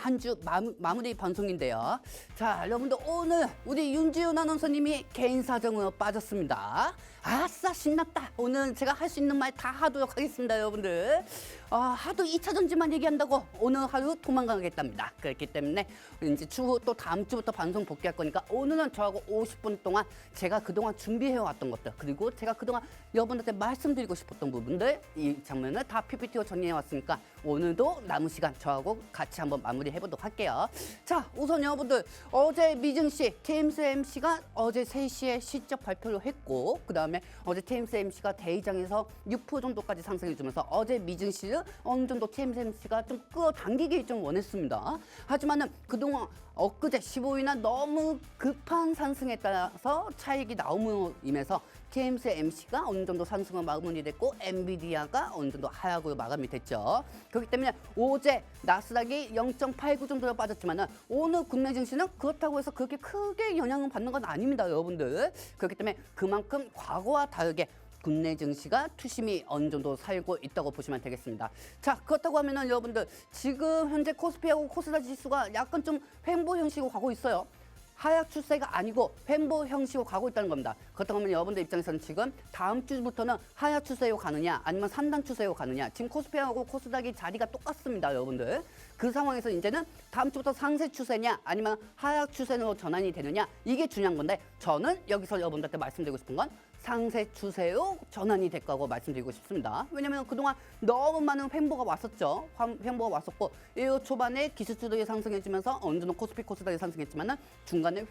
한 주 마무리 방송인데요. 자, 여러분들 오늘 우리 윤지훈 아나운서님이 개인 사정으로 빠졌습니다. 아싸 신났다. 오늘 제가 할 수 있는 말 다 하도록 하겠습니다, 여러분들. 하도 2차 전지만 얘기한다고 오늘 하루 도망가겠답니다. 그렇기 때문에 이제 추후 또 다음 주부터 방송 복귀할 거니까 오늘은 저하고 50분 동안 제가 그동안 준비해왔던 것들 그리고 제가 그동안 여러분들한테 말씀드리고 싶었던 부분들 이 장면을 다 PPT로 정리해왔으니까 오늘도 남은 시간 저하고 같이 한번 마무리해보도록 할게요. 자, 우선 여러분들 어제 미증시 TMC가 어제 3시에 실적 발표를 했고 그 다음에 어제 TMC가 대의장에서 6% 정도까지 상승해주면서 어제 미증시를 어느 정도 TMC가 좀 끌어당기기 좀 원했습니다. 하지만은 그동안 엊그제 15일날 너무 급한 상승에 따라서 차익이 나옴으로 인해서 TMC가 어느 정도 상승을 마무리됐고 엔비디아가 어느 정도 하락으로 마감이 됐죠. 그렇기 때문에 어제 나스닥이 0.89 정도로 빠졌지만은 오늘 국내 증시는 그렇다고 해서 그렇게 크게 영향을 받는 건 아닙니다, 여러분들. 그렇기 때문에 그만큼 과거와 다르게 국내 증시가 투심이 어느 정도 살고 있다고 보시면 되겠습니다. 자, 그렇다고 하면은 여러분들 지금 현재 코스피하고 코스닥 지수가 약간 좀 횡보 형식으로 가고 있어요. 하락 추세가 아니고 횡보 형식으로 가고 있다는 겁니다. 그렇다고 하면 여러분들 입장에서는 지금 다음 주부터는 하락 추세로 가느냐 아니면 상단 추세로 가느냐 지금 코스피하고 코스닥이 자리가 똑같습니다, 여러분들. 그 상황에서 이제는 다음 주부터 상세 추세냐 아니면 하락 추세로 전환이 되느냐 이게 중요한 건데 저는 여기서 여러분들한테 말씀드리고 싶은 건 상세 추세로 전환이 될 거고 말씀드리고 싶습니다. 왜냐하면 그동안 너무 많은 횡보가 왔었죠. 횡보가 왔었고 1월 초반에 기술주들이 상승해주면서 어느 정도 코스피 코스닥이 상승했지만은 중간에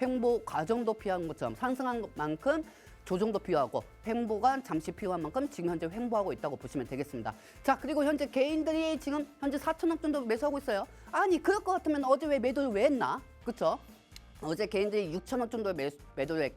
횡보 과정도 필요한 것처럼 상승한 만큼 조정도 필요하고 횡보가 잠시 필요한 만큼 지금 현재 횡보하고 있다고 보시면 되겠습니다. 자, 그리고 현재 개인들이 지금 현재 4천억 정도 매수하고 있어요. 아니 그럴 것 같으면 어제 왜 매도를 왜 했나? 그렇죠? 어제 개인들이 6천억 정도 매도를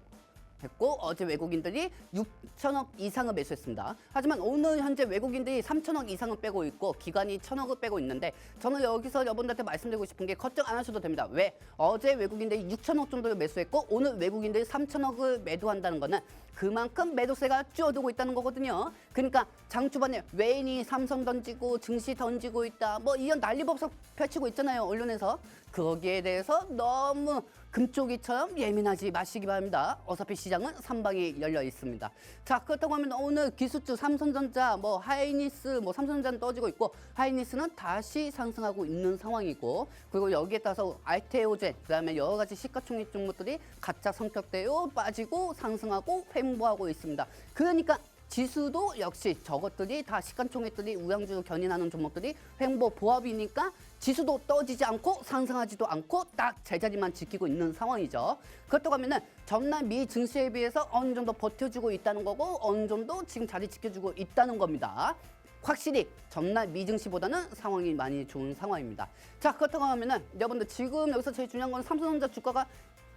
했고 어제 외국인들이 6천억 이상을 매수했습니다. 하지만 오늘 현재 외국인들이 3천억 이상을 빼고 있고 기관이 1천억을 빼고 있는데 저는 여기서 여러분들한테 말씀드리고 싶은 게 걱정 안 하셔도 됩니다. 왜? 어제 외국인들이 6천억 정도를 매수했고 오늘 외국인들이 3천억을 매도한다는 거는 그만큼 매도세가 줄어들고 있다는 거거든요. 그러니까 장초반에 외인이 삼성 던지고 증시 던지고 있다 뭐 이런 난리법석 펼치고 있잖아요, 언론에서. 거기에 대해서 너무 금쪽이처럼 예민하지 마시기 바랍니다. 어차피 시장은 삼방이 열려 있습니다. 자, 그렇다고 하면 오늘 기술주 삼성전자, 뭐 하이니스, 뭐 삼성전자는 떠지고 있고 하이니스는 다시 상승하고 있는 상황이고 그리고 여기에 따라서 알테오젠, 그다음에 여러 가지 시가총액 종목들이 가짜 성격대로 빠지고 상승하고 횡보하고 있습니다. 그러니까 지수도 역시 저것들이 다 시가총액들이 우량주로 견인하는 종목들이 횡보 보합이니까 지수도 떠지지 않고 상승하지도 않고 딱 제자리만 지키고 있는 상황이죠. 그렇다고 하면은 전날 미 증시에 비해서 어느 정도 버텨주고 있다는 거고 어느 정도 지금 자리 지켜주고 있다는 겁니다. 확실히 전날 미증시보다는 상황이 많이 좋은 상황입니다. 자, 그렇다고 하면은 여러분들 지금 여기서 제일 중요한 건 삼성전자 주가가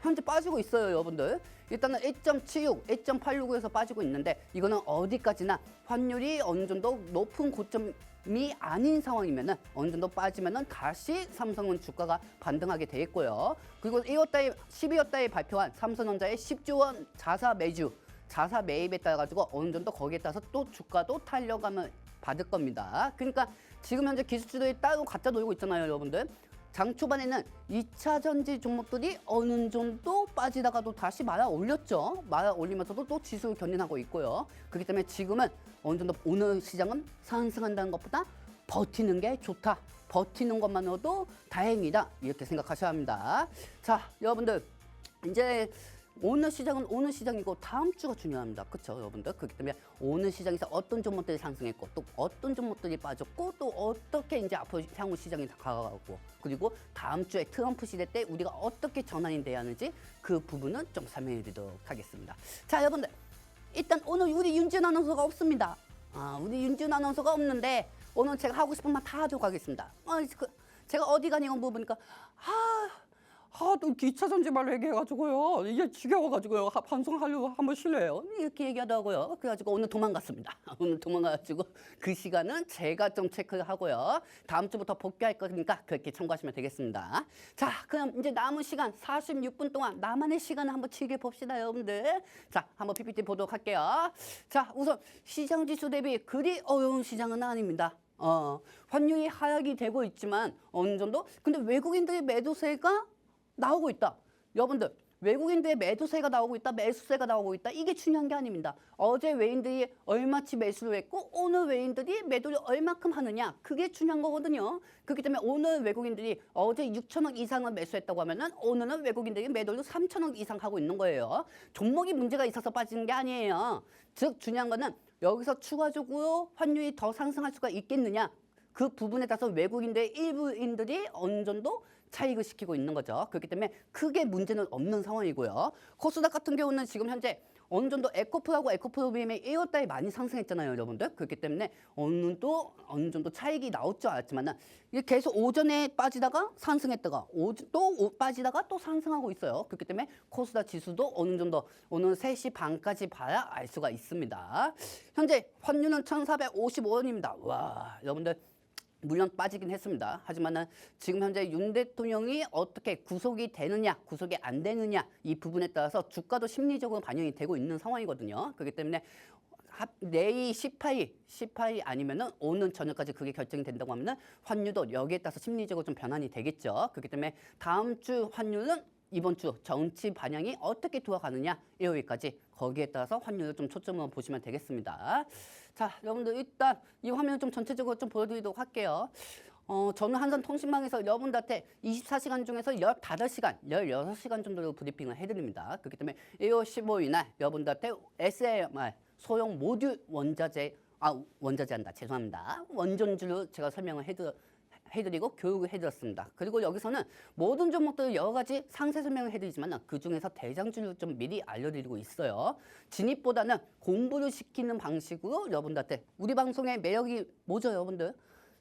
현재 빠지고 있어요, 여러분들. 일단은 1.76, 1.86에서 빠지고 있는데 이거는 어디까지나 환율이 어느 정도 높은 고점이 아닌 상황이면은 어느 정도 빠지면은 다시 삼성은 주가가 반등하게 돼 있고요. 그리고 12월 달에 발표한 삼성전자의 10조 원 자사 매입에 따라 가지고 어느 정도 거기에 따라서 또 주가도 탄력감을 받을 겁니다. 그러니까 지금 현재 기술주들이 따로 갖다 놓고 있잖아요, 여러분들. 장 초반에는 2차 전지 종목들이 어느 정도 빠지다가도 다시 말아 올렸죠. 말아 올리면서도 또 지수를 견인하고 있고요. 그렇기 때문에 지금은 어느 정도 오늘 시장은 상승한다는 것보다 버티는 게 좋다. 버티는 것만으로도 다행이다. 이렇게 생각하셔야 합니다. 자, 여러분들 이제 오늘 시장은 오늘 시장이고 다음 주가 중요합니다. 그렇죠, 여러분들? 그렇기 때문에 오늘 시장에서 어떤 종목들이 상승했고 또 어떤 종목들이 빠졌고 또 어떻게 이제 앞으로 향후 시장이 다가가고 그리고 다음 주에 트럼프 시대 때 우리가 어떻게 전환이 돼야 하는지 그 부분은 좀 설명해 드리도록 하겠습니다. 자, 여러분들 일단 오늘 우리 윤지훈 아나운서가 없습니다. 우리 윤지훈 아나운서가 없는데 오늘 제가 하고 싶은 말 다 하도록 하겠습니다. 제가 어디 가냐고 물어보니까 또 기차 전지 말로 얘기해가지고요. 이게 지겨워가지고요. 방송하려고 한번 실례요. 이렇게 얘기하더라고요. 그래가지고 오늘 도망갔습니다. 오늘 도망가가지고 그 시간은 제가 좀 체크를 하고요. 다음 주부터 복귀할 거니까 그렇게 참고하시면 되겠습니다. 자, 그럼 이제 남은 시간 46분 동안 나만의 시간을 한번 즐겨 봅시다, 여러분들. 자, 한번 PPT 보도록 할게요. 자, 우선 시장 지수 대비 그리 어려운 시장은 아닙니다. 환율이 하락이 되고 있지만 어느 정도 근데 외국인들의 매도세가 나오고 있다. 여러분들 외국인들의 매도세가 나오고 있다, 매수세가 나오고 있다. 이게 중요한 게 아닙니다. 어제 외인들이 얼마치 매수를 했고 오늘 외인들이 매도를 얼마큼 하느냐. 그게 중요한 거거든요. 그렇기 때문에 오늘 외국인들이 어제 6천억 이상을 매수했다고 하면은 오늘은 외국인들이 매도를 3천억 이상 하고 있는 거예요. 종목이 문제가 있어서 빠지는 게 아니에요. 즉 중요한 거는 여기서 추가적으로 환율이 더 상승할 수가 있겠느냐. 그 부분에 따라서 외국인들의 일부인들이 어느 정도 차익을 시키고 있는 거죠. 그렇기 때문에 크게 문제는 없는 상황이고요. 코스닥 같은 경우는 지금 현재 어느 정도 에코프하고 에코프로비엠이 1월달에 많이 상승했잖아요, 여러분들. 그렇기 때문에 어느 정도 차익이 나올 줄 알았지만은 이게 계속 오전에 빠지다가 상승했다가 또 빠지다가 또 상승하고 있어요. 그렇기 때문에 코스닥 지수도 어느 정도 오늘 3시 반까지 봐야 알 수가 있습니다. 현재 환율은 1,455원입니다. 와, 여러분들. 물론 빠지긴 했습니다. 하지만은 지금 현재 윤 대통령이 어떻게 구속이 되느냐, 구속이 안 되느냐 이 부분에 따라서 주가도 심리적으로 반영이 되고 있는 상황이거든요. 그렇기 때문에 내일 18일 아니면은 오늘 저녁까지 그게 결정이 된다고 하면은 환율도 여기에 따라서 심리적으로 좀 변환이 되겠죠. 그렇기 때문에 다음 주 환율은 이번 주 정치 반영이 어떻게 돌아가느냐 일요일까지 거기에 따라서 환율을 좀 초점으로 보시면 되겠습니다. 자, 여러분들 일단 이 화면을 좀 전체적으로 좀 보여드리도록 할게요. 저는 한전통신망에서 여러분들한테 24시간 중에서 15시간, 16시간 정도로 브리핑을 해드립니다. 그렇기 때문에 1월 15일 날 여러분들한테 SMR 소형 모듈 원자재 죄송합니다. 원전주로 제가 설명을 해드리고 교육을 해드렸습니다. 그리고 여기서는 모든 종목들 여러 가지 상세 설명을 해드리지만 그 중에서 대장주를 좀 미리 알려드리고 있어요. 진입보다는 공부를 시키는 방식으로 여러분들한테 우리 방송의 매력이 뭐죠, 여러분들?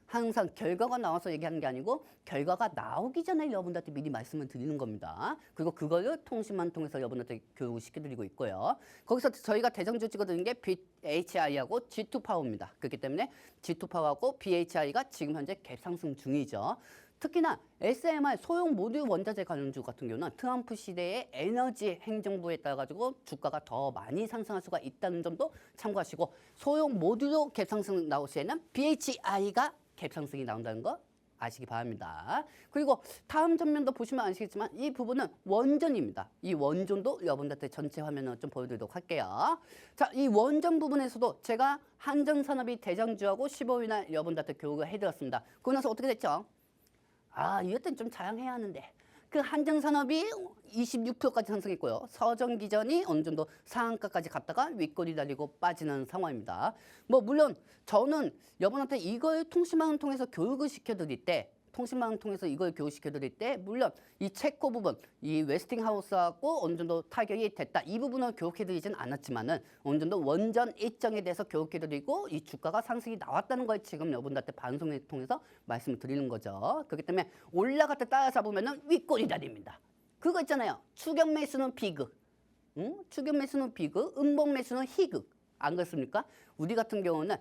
항상 결과가 나와서 얘기하는 게 아니고 결과가 나오기 전에 여러분들한테 미리 말씀을 드리는 겁니다. 그리고 그거를 통신만 통해서 여러분들한테 교육을 시켜드리고 있고요. 거기서 저희가 대장주 찍어드리는 게 BHI하고 G2파워입니다. 그렇기 때문에 G2파워하고 BHI가 지금 현재 갭상승 중이죠. 특히나 SMR 소형 모듈 원자재 관련주 같은 경우는 트럼프 시대의 에너지 행정부에 따라 가지고 주가가 더 많이 상승할 수가 있다는 점도 참고하시고 소형 모듈로 갭상승 나올 시에는 BHI가 갭상승이 나온다는 거 아시기 바랍니다. 그리고 다음 전면도 보시면 아시겠지만 이 부분은 원전입니다. 이 원전도 여러분들한테 전체 화면을 좀 보여드리도록 할게요. 자, 이 원전 부분에서도 제가 한전산업이 대장주하고 15일 날 여러분들한테 교육을 해드렸습니다. 그러고 나서 어떻게 됐죠? 이것들은 좀 자양해야 하는데 그 한전산업이 26%까지 상승했고요. 서전기전이 어느 정도 상한가까지 갔다가 윗꼬리 달리고 빠지는 상황입니다. 물론 저는 여러분한테 이걸 통신망을 통해서 교육을 시켜드릴 때 물론 이 체코 부분, 이 웨스팅하우스하고 어느 정도 타격이 됐다. 이 부분을 교육해드리진 않았지만은 어느 정도 원전 일정에 대해서 교육해드리고 이 주가가 상승이 나왔다는 걸 지금 여러분들한테 방송을 통해서 말씀을 드리는 거죠. 그렇기 때문에 올라갈 때 따라잡으면은 윗꼬리 다립니다. 그거 있잖아요. 추격 매수는 비극, 추격 매수는 비극, 음봉 매수는 희극. 안 그렇습니까? 우리 같은 경우는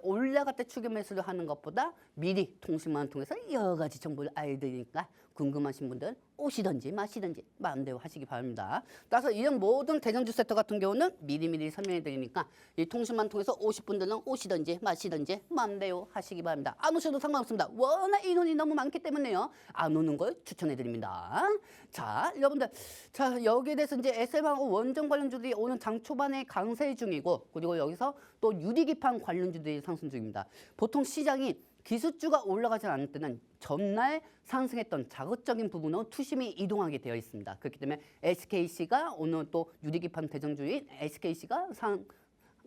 올라갈 때 추격 매수를 하는 것보다 미리 통신망을 통해서 여러 가지 정보를 알려드리니까 궁금하신 분들은 오시든지 마시든지 마음대로 하시기 바랍니다. 따라서 이런 모든 대장주 섹터 같은 경우는 미리미리 설명해 드리니까 이 통신망 통해서 오실 분들은 오시든지 마시든지 마음대로 하시기 바랍니다. 안 오셔도 상관없습니다. 워낙 인원이 너무 많기 때문에요. 안 오는 걸 추천해 드립니다. 자, 여러분들, 자 여기에 대해서 이제 SM하고 원전 관련주들이 오늘 장 초반에 강세 중이고 그리고 여기서 또 유리기판 관련주들이 상승 중입니다. 보통 시장이 기술주가 올라가지 않을 때는 전날 상승했던 자극적인 부분으로 투심이 이동하게 되어 있습니다. 그렇기 때문에 SKC가 오늘 또 유리기판 대장주인 SKC가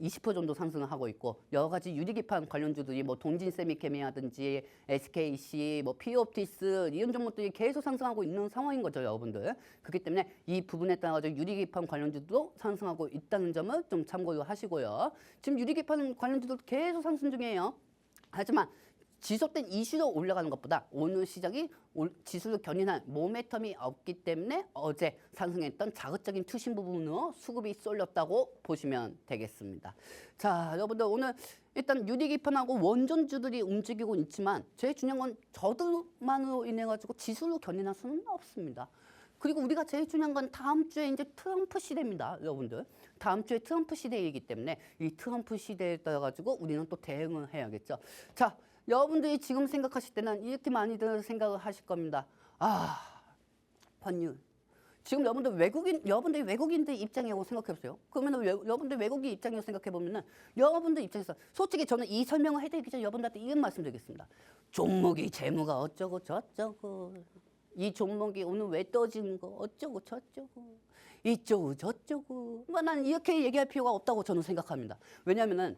20% 정도 상승을 하고 있고 여러 가지 유리기판 관련주들이 동진세미케미라든지 SKC, 피오옵티스 이런 종목들이 계속 상승하고 있는 상황인 거죠, 여러분들. 그렇기 때문에 이 부분에 따라 유리기판 관련주도 상승하고 있다는 점을 좀 참고를 하시고요. 지금 유리기판 관련주도 계속 상승 중이에요. 하지만 지속된 이슈로 올라가는 것보다 오늘 시장이 지수를 견인한 모멘텀이 없기 때문에 어제 상승했던 자극적인 투심 부분으로 수급이 쏠렸다고 보시면 되겠습니다. 자, 여러분들 오늘 일단 유리기판하고 원전주들이 움직이고 있지만 제일 중요한 건 저들만으로 인해 가지고 지수를 견인할 수는 없습니다. 그리고 우리가 제일 중요한 건 다음 주에 이제 트럼프 시대입니다, 여러분들. 다음 주에 트럼프 시대이기 때문에 이 트럼프 시대에 따라 가지고 우리는 또 대응을 해야겠죠. 자, 여러분들이 지금 생각하실 때는 이렇게 많이들 생각을 하실 겁니다. 아, 환율. 지금 여러분들이 외국인들 입장이라고 생각해 보세요. 그러면 여러분들 외국인 입장이라고 생각해 보면은 여러분들 입장에서 솔직히 저는 이 설명을 해드리기 전에 여러분들한테 이런 말씀드리겠습니다. 종목이 재무가 어쩌고 저쩌고, 이 종목이 오늘 왜 떠지는 거 어쩌고 저쩌고, 이쩌고 저쩌고, 뭐 난 이렇게 얘기할 필요가 없다고 저는 생각합니다. 왜냐하면은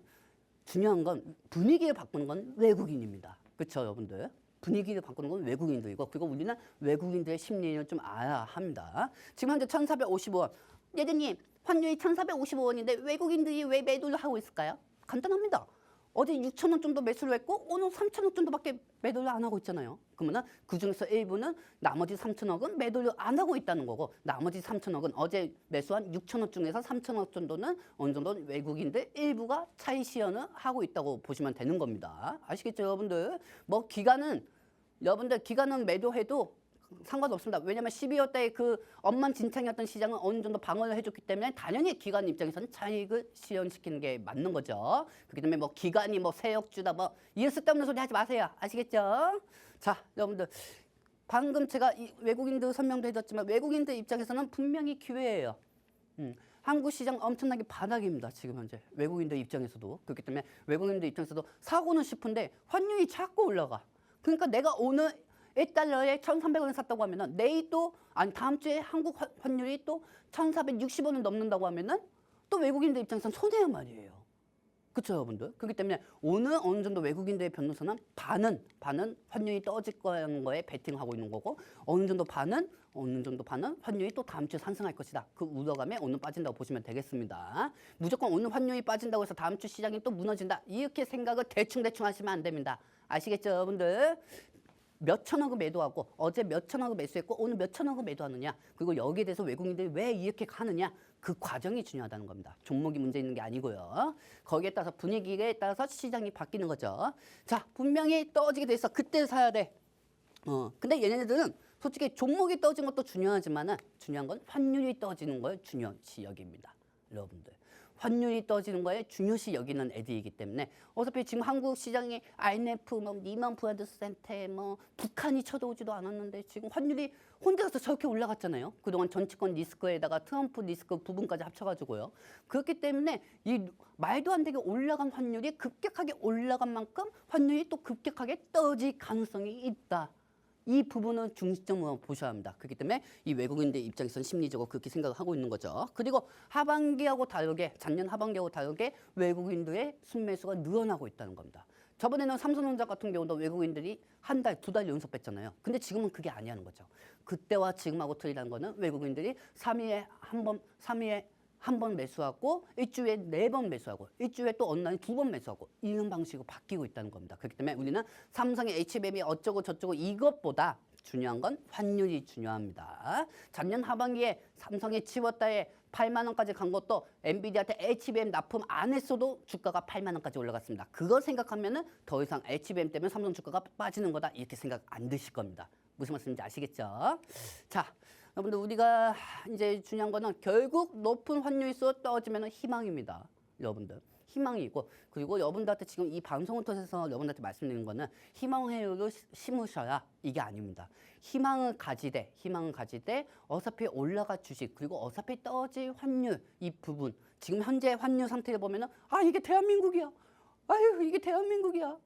중요한 건 분위기를 바꾸는 건 외국인입니다. 그렇죠, 여러분들? 분위기를 바꾸는 건 외국인들이고, 그리고 우리는 외국인들의 심리를 좀 알아야 합니다. 지금 현재 1,455원. 예대님, 환율이 1,455원인데 외국인들이 왜 매도를 하고 있을까요? 간단합니다. 어제 6,000원 정도 매수를 했고 오늘 3,000원 정도밖에 매도를 안 하고 있잖아요. 그러면 그중에서 일부는 나머지 3,000억은 매도를 안 하고 있다는 거고, 나머지 3,000억은 어제 매수한 6,000억 중에서 3,000억 정도는 어느 정도 외국인들 일부가 차익 실현을 하고 있다고 보시면 되는 겁니다. 아시겠죠, 여러분들? 뭐 여러분들 기간은 매도해도 상관없습니다. 왜냐하면 12월 달에 그 엉망진창이었던 시장은 어느 정도 방어를 해줬기 때문에 당연히 기관 입장에서는 차익을 실현시키는 게 맞는 거죠. 그렇기 때문에 뭐 기관이 뭐 세력주다 뭐 이런 쓸데없는 소리 하지 마세요. 아시겠죠? 자, 여러분들 방금 제가 이 외국인들 설명도 해줬지만 외국인들 입장에서는 분명히 기회예요. 한국 시장 엄청나게 바닥입니다. 지금 현재 외국인들 입장에서도. 그렇기 때문에 외국인들 입장에서도 사고는 싶은데 환율이 자꾸 올라가. 그러니까 내가 오늘 1달러에 1,300원을 샀다고 하면은 내일 또 아니 다음 주에 한국 환율이 또 1,460원을 넘는다고 하면은 또 외국인들 입장에서는 손해란 말이에요. 그렇죠, 여러분들? 그렇기 때문에 오늘 어느 정도 외국인들의 변동성은 반은 환율이 떨어질 거라는 거에 베팅하고 있는 거고, 어느 정도 반은 환율이 또 다음 주에 상승할 것이다. 그 우려감에 오늘 빠진다고 보시면 되겠습니다. 무조건 오늘 환율이 빠진다고 해서 다음 주 시장이 또 무너진다. 이렇게 생각을 대충 하시면 안 됩니다. 아시겠죠, 여러분들? 몇 천억을 매도하고 어제 몇 천억을 매수했고 오늘 몇 천억을 매도하느냐, 그리고 여기에 대해서 외국인들이 왜 이렇게 가느냐, 그 과정이 중요하다는 겁니다. 종목이 문제 있는 게 아니고요. 거기에 따라서 분위기에 따라서 시장이 바뀌는 거죠. 자, 분명히 떨어지게 돼 있어. 그때 사야 돼. 근데 얘네들은 솔직히 종목이 떨어진 것도 중요하지만은 중요한 건 환율이 떨어지는 걸 중요시 여깁니다. 여러분들. 환율이 떨어지는 거에 중요시 여기는 애들이기 때문에 어차피 지금 한국 시장이 IMF, 뭐 리먼 브라더스 센터, 뭐 북한이 쳐들어오지도 않았는데 지금 환율이 혼자서 저렇게 올라갔잖아요. 그동안 정치권 리스크에다가 트럼프 리스크 부분까지 합쳐가지고요. 그렇기 때문에 이 말도 안 되게 올라간 환율이 급격하게 올라간 만큼 환율이 또 급격하게 떨어질 가능성이 있다. 이 부분은 중심점으로 보셔야 합니다. 그렇기 때문에 이 외국인들 입장에서는 심리적으로 그렇게 생각을 하고 있는 거죠. 그리고 하반기하고 다르게, 작년 하반기하고 다르게 외국인들의 순매수가 늘어나고 있다는 겁니다. 저번에는 삼성전자 같은 경우도 외국인들이 한 달, 두 달 연속 뺐잖아요. 근데 지금은 그게 아니라는 거죠. 그때와 지금하고 틀리다는 거는 외국인들이 3일에 한 번 매수하고 일주일에 4번 매수하고 일주일에 또 어느 날에 2번 매수하고 이런 방식으로 바뀌고 있다는 겁니다. 그렇기 때문에 우리는 삼성의 HBM이 어쩌고 저쩌고 이것보다 중요한 건 환율이 중요합니다. 작년 하반기에 삼성이 10월 달에 8만 원까지 간 것도 엔비디아한테 HBM 납품 안 했어도 주가가 8만 원까지 올라갔습니다. 그거 생각하면은 더 이상 HBM 때문에 삼성 주가가 빠지는 거다 이렇게 생각 안 드실 겁니다. 무슨 말씀인지 아시겠죠? 자, 여러분들 우리가 이제 중요한 거는 결국 높은 환율에서 떨어지면 희망입니다. 여러분들 희망이고, 그리고 여러분들한테 지금 이 방송을 통해서 여러분들한테 말씀드리는 거는 희망회로를 심으셔야 이게 아닙니다. 희망을 가지되 어차피 올라갈 주식, 그리고 어차피 떨어질 환율 이 부분, 지금 현재 환율 상태를 보면은 이게 대한민국이야. 아유 이게 대한민국이야.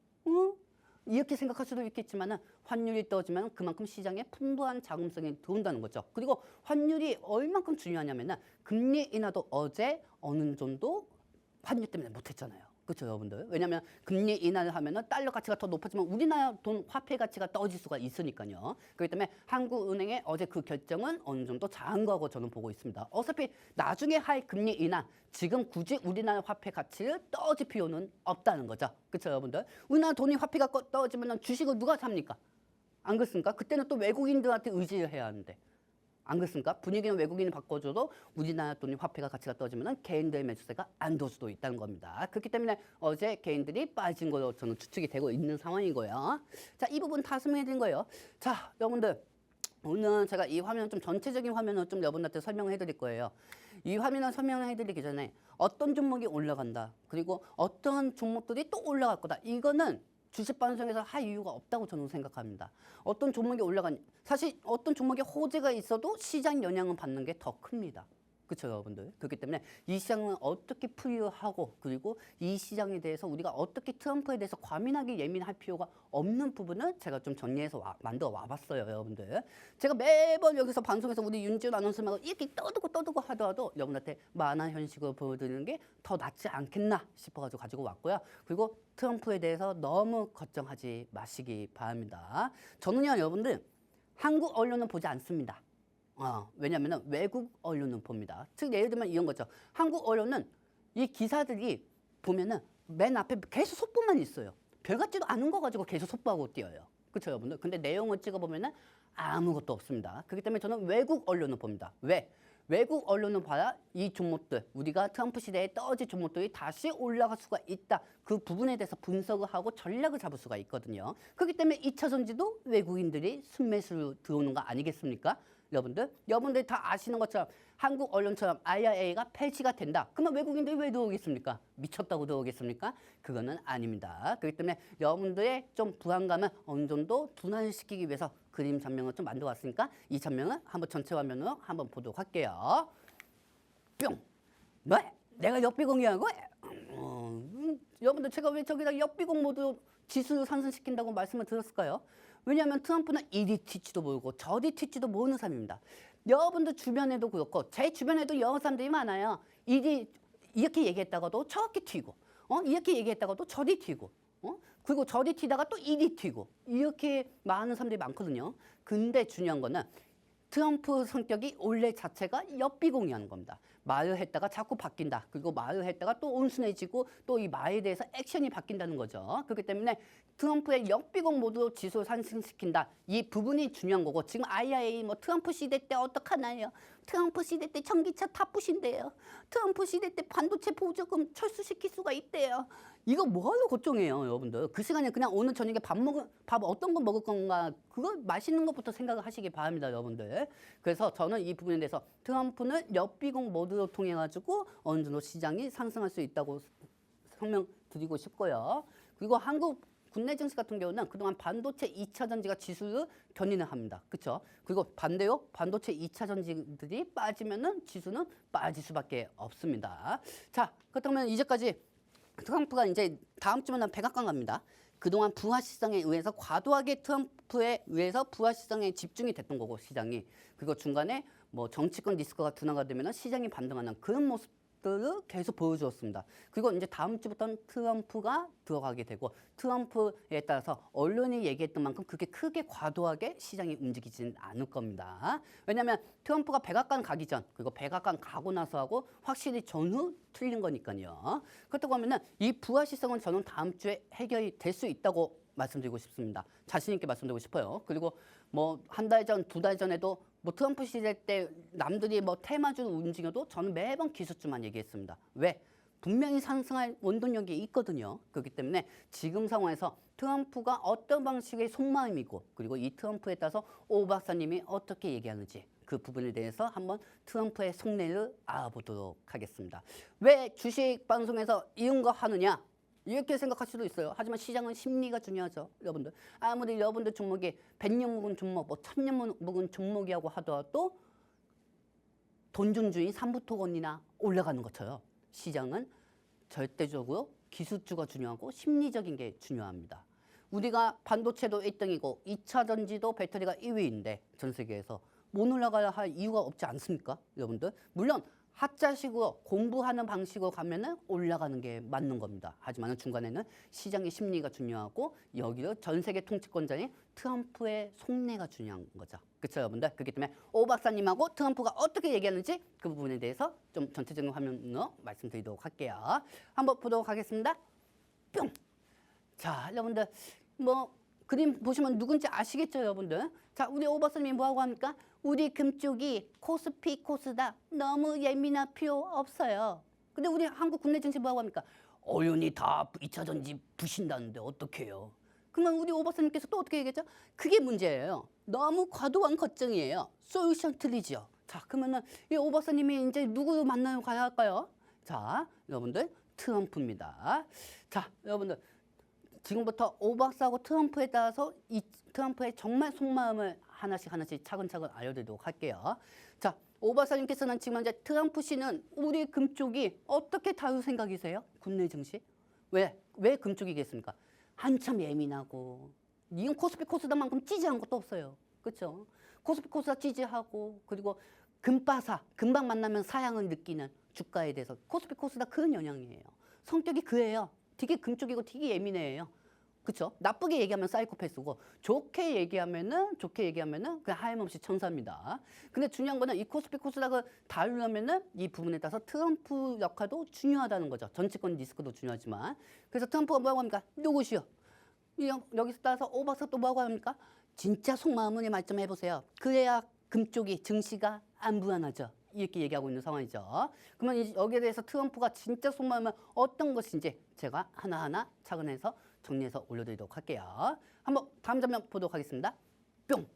이렇게 생각할 수도 있겠지만은 환율이 떨어지면 그만큼 시장에 풍부한 자금성이 들어온다는 거죠. 그리고 환율이 얼만큼 중요하냐면은 금리 인하도 어제 어느 정도 환율 때문에 못했잖아요. 그렇죠, 여러분들? 왜냐하면 금리 인하를 하면은 달러 가치가 더 높아지면 우리나라 돈 화폐 가치가 떨어질 수가 있으니까요. 그렇기 때문에 한국은행의 어제 그 결정은 어느 정도 잘한 거라고 저는 보고 있습니다. 어차피 나중에 할 금리 인하, 지금 굳이 우리나라 화폐 가치를 떨어질 필요는 없다는 거죠. 그렇죠, 여러분들? 우리나라 돈이 화폐가 떨어지면 주식을 누가 삽니까? 안 그렇습니까? 그때는 또 외국인들한테 의지를 해야 하는데. 안 그렇습니까? 분위기는 외국인이 바꿔줘도 우리나라 돈이 화폐가 가치가 떨어지면 개인들의 매수세가 안 될 수도 있다는 겁니다. 그렇기 때문에 어제 개인들이 빠진 걸로 저는 추측이 되고 있는 상황이고요. 자, 이 부분 다 설명해드린 거예요. 자, 여러분들 오늘 제가 이 화면 좀 전체적인 화면을 좀 여러분들한테 설명해 드릴 거예요. 이 화면을 설명해 드리기 전에 어떤 종목이 올라간다, 그리고 어떤 종목들이 또 올라갈 거다, 이거는 주식 방송에서 할 이유가 없다고 저는 생각합니다. 어떤 종목이 사실 어떤 종목에 호재가 있어도 시장 영향을 받는 게 더 큽니다. 그렇죠, 여러분들. 그렇기 때문에 이 시장은 어떻게 풀이하고 그리고 이 시장에 대해서 우리가 어떻게 트럼프에 대해서 과민하게 예민할 필요가 없는 부분을 제가 좀 정리해서 만들어 와봤어요, 여러분들. 제가 매번 여기서 방송에서 우리 윤지훈 아나운서하고 이렇게 떠들고 하더라도 여러분한테 만한 현실을 보여드리는 게 더 낫지 않겠나 싶어가지고 가지고 왔고요. 그리고 트럼프에 대해서 너무 걱정하지 마시기 바랍니다. 저는요, 여러분들 한국 언론은 보지 않습니다. 왜냐하면 외국 언론은 봅니다. 즉 예를 들면 이런 거죠. 한국 언론은 이 기사들이 보면은 맨 앞에 계속 속보만 있어요. 별 같지도 않은 거 가지고 계속 속보하고 뛰어요. 그렇죠, 여러분들? 근데 내용을 찍어보면은 아무것도 없습니다. 그렇기 때문에 저는 외국 언론을 봅니다. 왜? 외국 언론을 봐야 이 종목들, 우리가 트럼프 시대에 떨어진 종목들이 다시 올라갈 수가 있다. 그 부분에 대해서 분석을 하고 전략을 잡을 수가 있거든요. 그렇기 때문에 2차 전지도 외국인들이 순매수로 들어오는 거 아니겠습니까? 여러분들 다 아시는 것처럼 한국 언론처럼 IRA가 폐지가 된다. 그러면 외국인들이 왜 들어오겠습니까? 미쳤다고 들어오겠습니까? 그거는 아닙니다. 그렇기 때문에 여러분들의 좀 불안감을 어느 정도 둔화시키기 위해서 그림 전명을 좀 만들어 왔으니까 이 전명을 한번 전체 화면으로 한번 보도록 할게요. 뿅! 네, 내가 역비공이라고? 여러분들 제가 왜 저기다 역비공 모드 지수를 상승시킨다고 말씀을 드렸을까요? 왜냐하면 트럼프는 이리 튈지도 모르고 저리 튈지도 모르는 사람입니다. 여러분들 주변에도 그렇고 제 주변에도 여러 사람들이 많아요. 이렇게 얘기했다가도 저렇게 튀고 이렇게 얘기했다가도 저리 튀고 그리고 저리 튀다가 또 이리 튀고 이렇게 많은 사람들이 많거든요. 근데 중요한 거는 트럼프 성격이 원래 자체가 역비공이라는 겁니다. 말을 했다가 자꾸 바뀐다. 그리고 말을 했다가 또 온순해지고 또 이 말에 대해서 액션이 바뀐다는 거죠. 그렇기 때문에 트럼프의 역비공 모드로 지수 상승시킨다. 이 부분이 중요한 거고 지금 IRA 뭐 트럼프 시대 때 어떡하나요? 트럼프 시대 때 전기차 타부신대요. 트럼프 시대 때 반도체 보조금 철수시킬 수가 있대요. 이거 뭐하러 걱정해요, 여러분들. 그 시간에 그냥 오늘 저녁에 밥 어떤 거 먹을 건가 그거 맛있는 것부터 생각을 하시기 바랍니다, 여러분들. 그래서 저는 이 부분에 대해서 트럼프는 역비공 모드로 통해 가지고 어느 정도 시장이 상승할 수 있다고 설명드리고 싶고요. 그리고 한국 국내 증시 같은 경우는 그동안 반도체 2차 전지가 지수를 견인을 합니다. 그렇죠? 그리고 반대로 반도체 2차 전지들이 빠지면은 지수는 빠질 수밖에 없습니다. 자, 그렇다면 이제까지 트럼프가 이제 다음 주면 백악관 갑니다. 그동안 부화 시장에 의해서 과도하게 트럼프에 의해서 부화 시장에 집중이 됐던 거고 시장이 그리고 중간에 뭐 정치권 리스크가 둔화가 되면 시장이 반등하는 그런 모습들을 계속 보여주었습니다. 그리고 이제 다음 주부터는 트럼프가 들어가게 되고 트럼프에 따라서 언론이 얘기했던 만큼 그렇게 크게 과도하게 시장이 움직이지는 않을 겁니다. 왜냐하면 트럼프가 백악관 가기 전 그리고 백악관 가고 나서 하고 확실히 전후 틀린 거니까요. 그렇다고 하면은 이 부화 시장은 저는 다음 주에 해결이 될 수 있다고 말씀드리고 싶습니다. 자신 있게 말씀드리고 싶어요. 그리고 뭐 한 달 전, 두 달 전에도 뭐 트럼프 시대 때 남들이 뭐 테마주로 움직여도 저는 매번 기술주만 얘기했습니다. 왜? 분명히 상승할 원동력이 있거든요. 그렇기 때문에 지금 상황에서 트럼프가 어떤 방식의 속마음이고 그리고 이 트럼프에 따라서 오 박사님이 어떻게 얘기하는지 그 부분에 대해서 한번 트럼프의 속내를 알아보도록 하겠습니다. 왜 주식 방송에서 이런 거 하느냐? 이렇게 생각할 수도 있어요. 하지만 시장은 심리가 중요하죠, 여러분들. 아무리 여러분들 종목이 100년 묵은 종목, 뭐 1000년 묵은 종목이라고 하더라도 돈중주의 삼부토건이나 올라가는 것처럼 시장은 절대적으로 기술주가 중요하고 심리적인 게 중요합니다. 우리가 반도체도 1등이고 2차 전지도 배터리가 1위인데 전 세계에서 못 올라가야 할 이유가 없지 않습니까, 여러분들? 물론 학자식으로 공부하는 방식으로 가면은 올라가는 게 맞는 겁니다. 하지만 중간에는 시장의 심리가 중요하고 여기도 전 세계 통치권자인 트럼프의 속내가 중요한 거죠. 그렇죠, 여러분들? 그렇기 때문에 오 박사님하고 트럼프가 어떻게 얘기하는지 그 부분에 대해서 좀 전체적인 화면으로 말씀드리도록 할게요. 한번 보도록 하겠습니다. 뿅! 자, 여러분들 뭐 그림 보시면 누군지 아시겠죠, 여러분들? 자, 우리 오 박사님이 뭐라고 합니까? 우리 금쪽이 코스피, 코스닥 너무 예민할 필요 없어요. 근데 우리 한국 국내 증시 뭐라고 합니까? 언론이 다 2차 전지 부신다는데 어떡해요? 그러면 우리 오 박사님께서 또 어떻게 얘기했죠? 그게 문제예요. 너무 과도한 걱정이에요. 솔루션 틀리죠. 자, 그러면은 이 오 박사님이 이제 누구 만나러 가야 할까요? 자, 여러분들 트럼프입니다. 자, 여러분들 지금부터 오 박사하고 트럼프에 따라서 이 트럼프의 정말 속마음을 하나씩 차근차근 알려드리도록 할게요. 자, 오 박사님께서는 지금 현재 트럼프 씨는 우리 금쪽이 어떻게 다룰 생각이세요? 국내 증시? 왜 금쪽이겠습니까? 한참 예민하고 이건 코스피 코스닥만큼 찌지한 것도 없어요. 그렇죠? 코스피 코스닥 찌지하고 그리고 금빠사, 금방 만나면 사양을 느끼는 주가에 대해서 코스피 코스닥 그런 영향이에요. 성격이 그래요. 되게 금쪽이고 되게 예민해요. 그렇죠? 나쁘게 얘기하면 사이코패스고 좋게 얘기하면은 그냥 하염없이 천사입니다. 근데 중요한 거는 이 코스피 코스닥을 다루려면은 이 부분에 따라서 트럼프 역할도 중요하다는 거죠. 정치권 리스크도 중요하지만. 그래서 트럼프가 뭐라고 합니까? 누구시오? 여기서 따라서 오 박사 또 뭐라고 합니까? 진짜 속마음을 말좀 해보세요. 그래야 금쪽이 증시가 안 불안하죠. 이렇게 얘기하고 있는 상황이죠. 그러면 여기에 대해서 트럼프가 진짜 속마음은 어떤 것인지 제가 하나하나 차근해서 정리해서 올려드리도록 할게요. 한번 다음 장면 보도록 하겠습니다. 뿅.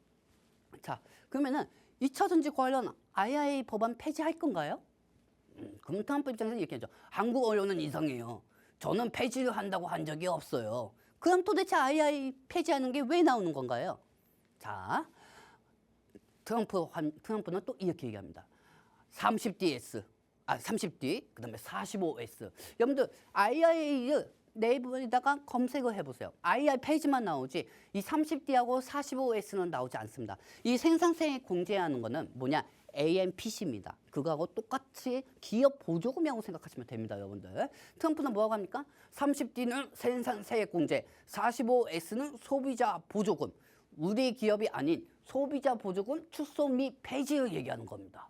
자, 그러면은 2차 전지 관련 IRA 법안 폐지할 건가요? 그럼 트럼프 입장에서 이렇게 하죠. 한국 언론은 이상해요. 저는 폐지를 한다고 한 적이 없어요. 그럼 도대체 IRA 폐지하는 게 왜 나오는 건가요? 자, 트럼프는 또 이렇게 얘기합니다. 30DS, 30D, 그 다음에 45S. 여러분들 IRA 네이버에다가 검색을 해보세요. IR 페이지만 나오지 이 30D하고 45S는 나오지 않습니다. 이 생산성에 공제하는 거는 뭐냐? AMPC입니다. 그거하고 똑같이 기업 보조금이라고 생각하시면 됩니다, 여러분들. 트럼프는 뭐라고 합니까? 30D는 생산세액 공제, 45S는 소비자 보조금. 우리 기업이 아닌 소비자 보조금 축소 및 폐지를 얘기하는 겁니다.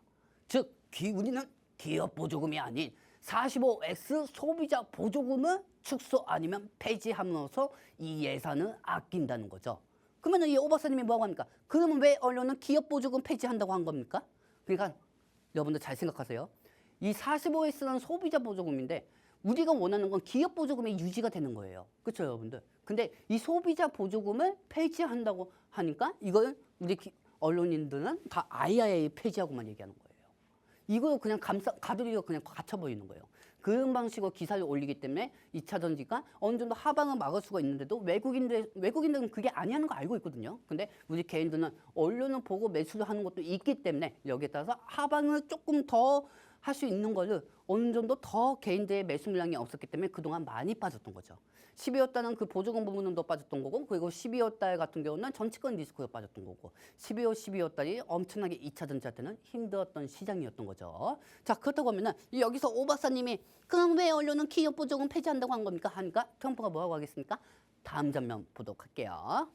즉, 우리는 기업 보조금이 아닌 45X 소비자 보조금을 축소 아니면 폐지함으로써 이 예산을 아낀다는 거죠. 그러면 이 오 박사님이 뭐라고 합니까? 그러면 왜 언론은 기업 보조금 폐지한다고 한 겁니까? 그러니까 여러분들 잘 생각하세요. 이 45X는 소비자 보조금인데 우리가 원하는 건 기업 보조금이 유지가 되는 거예요. 그렇죠, 여러분들? 근데 이 소비자 보조금을 폐지한다고 하니까 이걸 우리 언론인들은 다 IRA 폐지하고만 얘기하는 거예요. 이거 그냥 가두리가 그냥 갇혀버리는 거예요. 그런 방식으로 기사를 올리기 때문에 2차 전지가 어느 정도 하방을 막을 수가 있는데도 외국인들은 그게 아니라는 거 알고 있거든요. 근데 우리 개인들은 언론을 보고 매수를 하는 것도 있기 때문에 여기에 따라서 하방을 조금 더 할 수 있는 거를 어느 정도 더 개인들의 매수 물량이 없었기 때문에 그동안 많이 빠졌던 거죠. 12월 달은 그 보조금 부분은 더 빠졌던 거고 그리고 12월 달 같은 경우는 정치권 리스크가 빠졌던 거고 12월 달이 엄청나게 2차 전지한테는 힘들었던 시장이었던 거죠. 자, 그렇다고 하면은 여기서 오 박사님이 그럼 왜 언론은 기업 보조금 폐지한다고 한 겁니까? 하니까 트럼프가 뭐라고 하겠습니까? 다음 장면 보도록 할게요.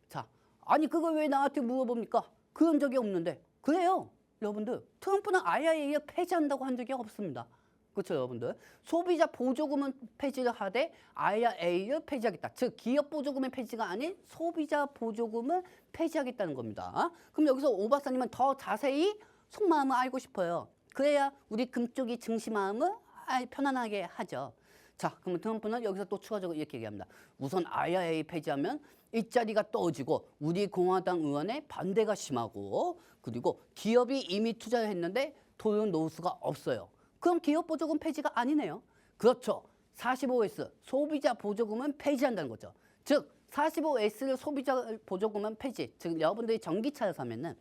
자, 아니 그걸 왜 나한테 물어봅니까? 그런 적이 없는데. 그래요. 여러분들 트럼프는 IRA 폐지한다고 한 적이 없습니다. 그렇죠, 여러분들. 소비자 보조금은 폐지를 하되 IRA를 폐지하겠다. 즉 기업 보조금의 폐지가 아닌 소비자 보조금을 폐지하겠다는 겁니다. 그럼 여기서 오 박사님은 더 자세히 속마음을 알고 싶어요. 그래야 우리 금쪽이 증시 마음을 편안하게 하죠. 자, 그러면 트럼프는 여기서 또 추가적으로 이렇게 얘기합니다. 우선 IRA 폐지하면 일자리가 떨어지고 우리 공화당 의원의 반대가 심하고 그리고 기업이 이미 투자를 했는데 돈을 놓을 수가 없어요. 그럼 기업 보조금 폐지가 아니네요. 그렇죠. 45S 소비자 보조금은 폐지한다는 거죠. 즉 45S를 소비자 보조금은 폐지. 즉 여러분들이 전기차를 사면은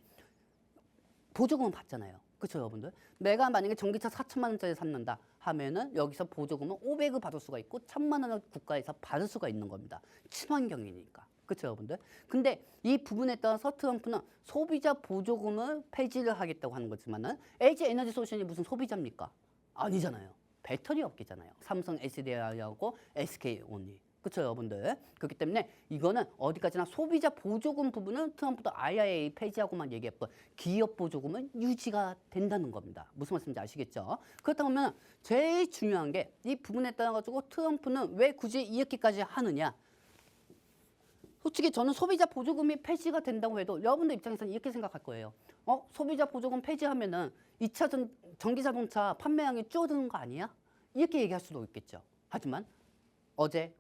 보조금은 받잖아요. 그렇죠, 여러분들? 내가 만약에 전기차 4천만 원짜리 샀는다 하면은 여기서 보조금은 500을 받을 수가 있고 1,000만 원을 국가에서 받을 수가 있는 겁니다. 친환경이니까. 그렇죠, 여러분들? 근데 이 부분에 따라서 트럼프는 소비자 보조금을 폐지를 하겠다고 하는 거지만은 LG 에너지 솔루션이 무슨 소비자입니까? 아니잖아요. 배터리 업계잖아요. 삼성, SDI하고 SK온리. 그렇죠, 여러분들? 그렇기 때문에 이거는 어디까지나 소비자 보조금 부분은 트럼프도 IRA 폐지하고만 얘기했고 기업 보조금은 유지가 된다는 겁니다. 무슨 말씀인지 아시겠죠? 그렇다고 하면 제일 중요한 게 이 부분에 따라 가지고 트럼프는 왜 굳이 이렇게까지 하느냐? 솔직히 저는 소비자 보조금이 폐지가 된다고 해도 여러분들 입장에서는 이렇게 생각할 거예요. 소비자 보조금 폐지하면은 2차 전기자동차 판매량이 줄어드는 거 아니야? 이렇게 얘기할 수도 있겠죠. 하지만 어제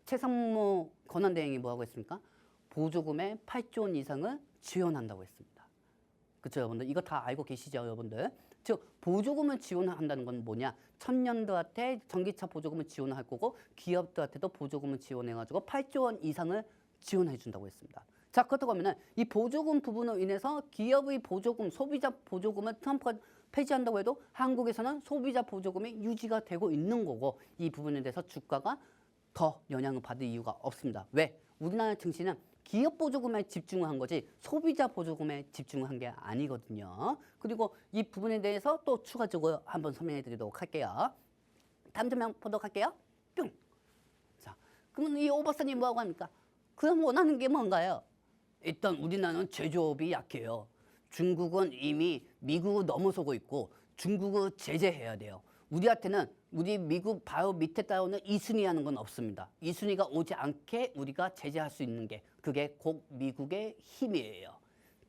최상무 권한대행이 뭐라고 했습니까? 보조금의 8조 원 이상을 지원한다고 했습니다. 그렇죠, 여러분들? 이거 다 알고 계시죠, 여러분들? 즉 보조금을 지원한다는 건 뭐냐? 청년들한테 전기차 보조금을 지원할 거고 기업들한테도 보조금을 지원해가지고 8조 원 이상을 지원해 준다고 했습니다. 자, 그렇다고 하면은 이 보조금 부분으로 인해서 기업의 보조금, 소비자 보조금을 트럼프가 폐지한다고 해도 한국에서는 소비자 보조금이 유지가 되고 있는 거고 이 부분에 대해서 주가가 더 영향을 받을 이유가 없습니다. 왜? 우리나라 증시는 기업 보조금에 집중한 거지 소비자 보조금에 집중한 게 아니거든요. 그리고 이 부분에 대해서 또 추가적으로 한번 설명해 드리도록 할게요. 다음 장면 보도록 할게요. 뿅. 자, 그러면 이 오 박사님 뭐라고 합니까? 그럼 원하는 게 뭔가요? 일단 우리나라는 제조업이 약해요. 중국은 이미 미국을 넘어서고 있고 중국을 제재해야 돼요. 우리한테는 우리 미국 바로 밑에 따라오는 2순위 하는 건 없습니다. 2순위가 오지 않게 우리가 제재할 수 있는 게 그게 곧 미국의 힘이에요.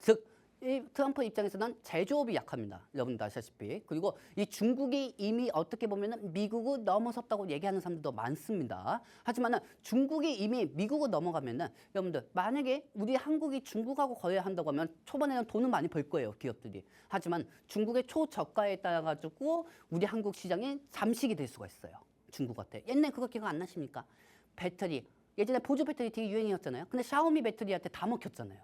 즉, 이 트럼프 입장에서는 제조업이 약합니다. 여러분도 아시다시피. 그리고 이 중국이 이미 어떻게 보면 미국을 넘어섰다고 얘기하는 사람들도 많습니다. 하지만 중국이 이미 미국을 넘어가면은 여러분들 만약에 우리 한국이 중국하고 거래한다고 하면 초반에는 돈은 많이 벌 거예요. 기업들이. 하지만 중국의 초저가에 따라 가지고 우리 한국 시장이 잠식이 될 수가 있어요. 중국한테. 옛날에 그거 기억 안 나십니까? 배터리. 예전에 보조 배터리 되게 유행이었잖아요. 근데 샤오미 배터리한테 다 먹혔잖아요.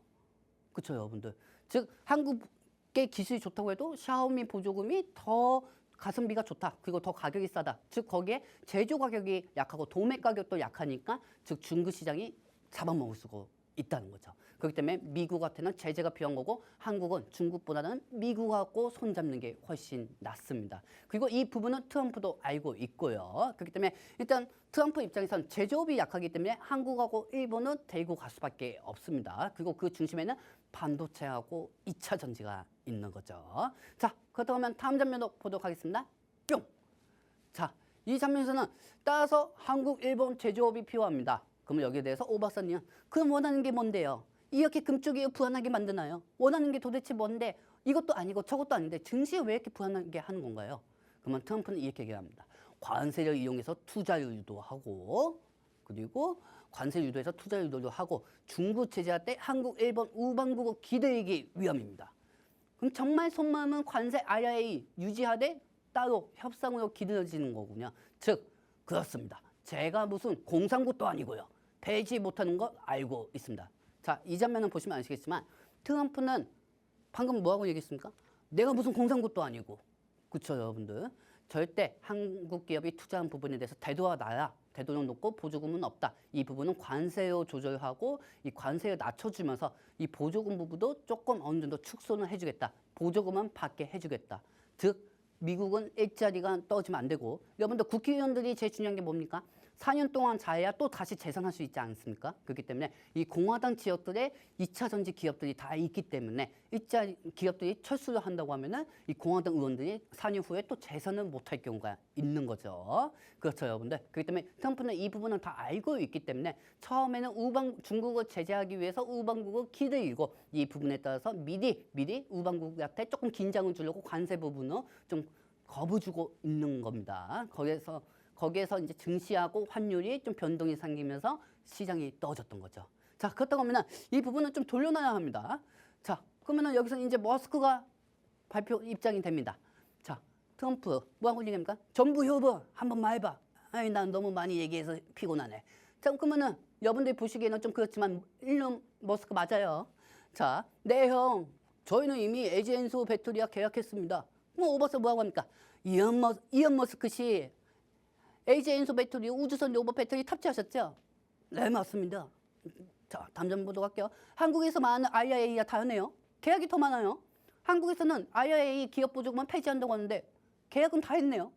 그렇죠, 여러분들. 즉 한국의 기술이 좋다고 해도 샤오미 보조금이 더 가성비가 좋다. 그리고 더 가격이 싸다. 즉 거기에 제조 가격이 약하고 도매 가격도 약하니까 즉 중국 시장이 잡아먹을 수가 있다는 거죠. 그렇기 때문에 미국한테는 제재가 필요한 거고 한국은 중국보다는 미국하고 손잡는 게 훨씬 낫습니다. 그리고 이 부분은 트럼프도 알고 있고요. 그렇기 때문에 일단 트럼프 입장에서는 제조업이 약하기 때문에 한국하고 일본은 데리고 갈 수밖에 없습니다. 그리고 그 중심에는 반도체하고 2차 전지가 있는 거죠. 자, 그렇다고 하면 다음 장면도 보도록 하겠습니다. 뿅! 자, 이 장면에서는 따라서 한국, 일본 제조업이 필요합니다. 그러면 여기에 대해서 오 박사님은 그럼 원하는 게 뭔데요? 이렇게 금쪽이 불안하게 만드나요? 원하는 게 도대체 뭔데? 이것도 아니고 저것도 아닌데 증시에 왜 이렇게 불안하게 하는 건가요? 그러면 트럼프는 이렇게 얘기합니다. 관세를 이용해서 투자를 유도하고 그리고 관세 유도해서 투자 유도도 하고 중국 제재할 때 한국, 일본 우방국을 기대기 위함입니다. 그럼 정말 속마음은 관세 IRA 유지하되 따로 협상으로 기다려지는 거군요. 즉 그렇습니다. 제가 무슨 공산국도 아니고요. 폐지 못하는 거 알고 있습니다. 자, 이 장면은 보시면 아시겠지만 트럼프는 방금 뭐라고 얘기했습니까? 내가 무슨 공산국도 아니고. 그렇죠, 여러분들. 절대 한국 기업이 투자한 부분에 대해서 대도가 나야. 대도는 높고 보조금은 없다. 이 부분은 관세로 조절하고 이 관세를 낮춰주면서 이 보조금 부분도 조금 어느 정도 축소는 해주겠다. 보조금은 받게 해주겠다. 즉 미국은 일자리가 떨어지면 안 되고 여러분들 국회의원들이 제일 중요한 게 뭡니까? 4년 동안 자해야 또 다시 재선할 수 있지 않습니까? 그렇기 때문에 이 공화당 지역들의 2차 전지 기업들이 다 있기 때문에 일자리 기업들이 철수를 한다고 하면은 이 공화당 의원들이 4년 후에 또 재선을 못할 경우가 있는 거죠. 그렇죠, 여러분들. 그렇기 때문에 트럼프는 이 부분을 다 알고 있기 때문에 처음에는 중국을 제재하기 위해서 우방국을 기대이고 이 부분에 따라서 미리 우방국한테 조금 긴장을 주려고 관세 부분을 좀 겁을 주고 있는 겁니다. 거기에서 이제 증시하고 환율이 좀 변동이 생기면서 시장이 떨어졌던 거죠. 자, 그렇다고 하면 이 부분은 좀 돌려놔야 합니다. 자, 그러면 여기서 이제 머스크가 발표 입장이 됩니다. 자, 트럼프 뭐하고 얘기합니까? 정부 효부 한 번만 해봐. 아이, 난 너무 많이 얘기해서 피곤하네. 자, 그러면은 여러분들이 보시기에는 좀 그렇지만 일론 머스크 맞아요. 자, 네 형, 저희는 이미 에지엔소 배터리와 계약했습니다. 뭐 오버서 뭐하고 합니까? 이언 머스크 씨 에이지엔소 배터리 우주선 로봇 배터리 탑재하셨죠? 네, 맞습니다. 자, 다음 장 보도록 할게요. 한국에서 많은 IRA가 다르네요. 계약이 더 많아요. 한국에서는 IRA 기업 보조금만 폐지한다고 하는데 계약은 다 했네요.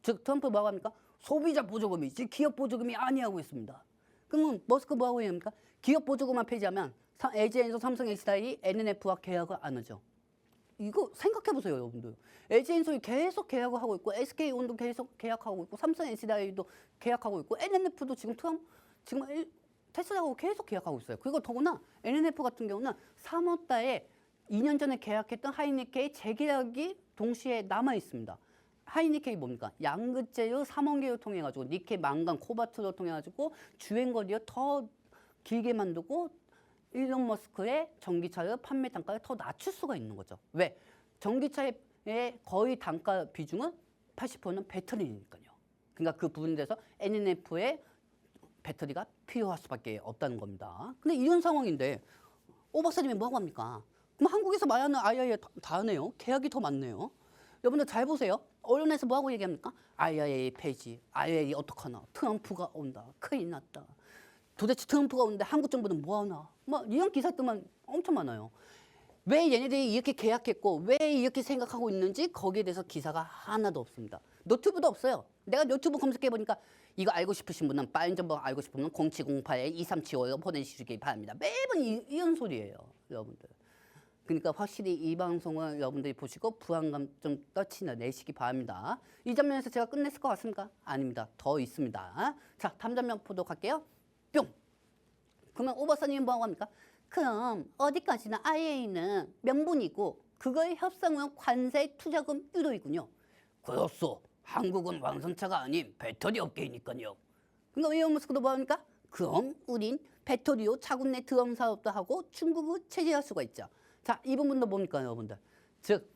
즉 트럼프 뭐라고 합니까? 소비자 보조금이지 기업 보조금이 아니하고 있습니다. 그러면 머스크 뭐라고 합니까? 기업 보조금만 폐지하면 LG엔소, 삼성, SDI, NNF와 계약을 안 하죠. 이거 생각해보세요, 여러분들. LG엔솔이 계속 계약을 하고 있고, SK온도 계속 계약하고 있고, 삼성 SDI도 계약하고 있고, NNF도 지금 테슬라하고 계속 계약하고 있어요. 그리고 더구나 NNF 같은 경우는 3월 달에 2년 전에 계약했던 하이니케이 재계약이 동시에 남아 있습니다. 하이니케이 뭡니까? 양극재료 3원계를 통해 가지고 니켈, 망간, 코발트를 통해 가지고 주행거리를 더 길게 만들고 일론 머스크의 전기차의 판매 단가를 더 낮출 수가 있는 거죠. 왜? 전기차의 거의 단가 비중은 80%는 배터리니까요. 그러니까 그 부분에 대해서 NNF의 배터리가 필요할 수밖에 없다는 겁니다. 근데 이런 상황인데 오 박사님이 뭐하고 합니까? 그럼 한국에서 말하는 IIA 다 하네요. 계약이 더 많네요. 여러분들 잘 보세요. 언론에서 뭐하고 얘기합니까? IIA 폐지, IIA 어떡하나, 트럼프가 온다, 큰일 났다. 도대체 트럼프가 오는데 한국 정부는 뭐하나? 뭐 이런 기사들만 엄청 많아요. 왜 얘네들이 이렇게 계약했고 왜 이렇게 생각하고 있는지 거기에 대해서 기사가 하나도 없습니다. 노트북도 없어요. 내가 노트북 검색해보니까 이거 알고 싶으신 분은 빠른 정보 알고 싶으면 0708-2375로 보내주시기 바랍니다. 매번 이런 소리예요. 여러분들. 그러니까 확실히 이 방송을 여러분들이 보시고 불안감 좀 떨쳐내시기 바랍니다. 이 장면에서 제가 끝냈을 것 같습니까? 아닙니다. 더 있습니다. 자, 다음 장면 보도록 할게요. 뿅! 그러면 오 박사님은 뭐하고 합니까? 그럼 어디까지나 IAEA는 명분이고 그걸 협상은 관세 투자금 유도이군요. 그렇소. 한국은 완성차가 아닌 배터리 업계이니까요. 그러니까 일론 머스크도 뭐합니까? 그럼 우린 배터리로 자국 내 드럼 사업도 하고 중국을 체제할 수가 있죠. 자, 이 부분도 뭡니까 여러분들? 즉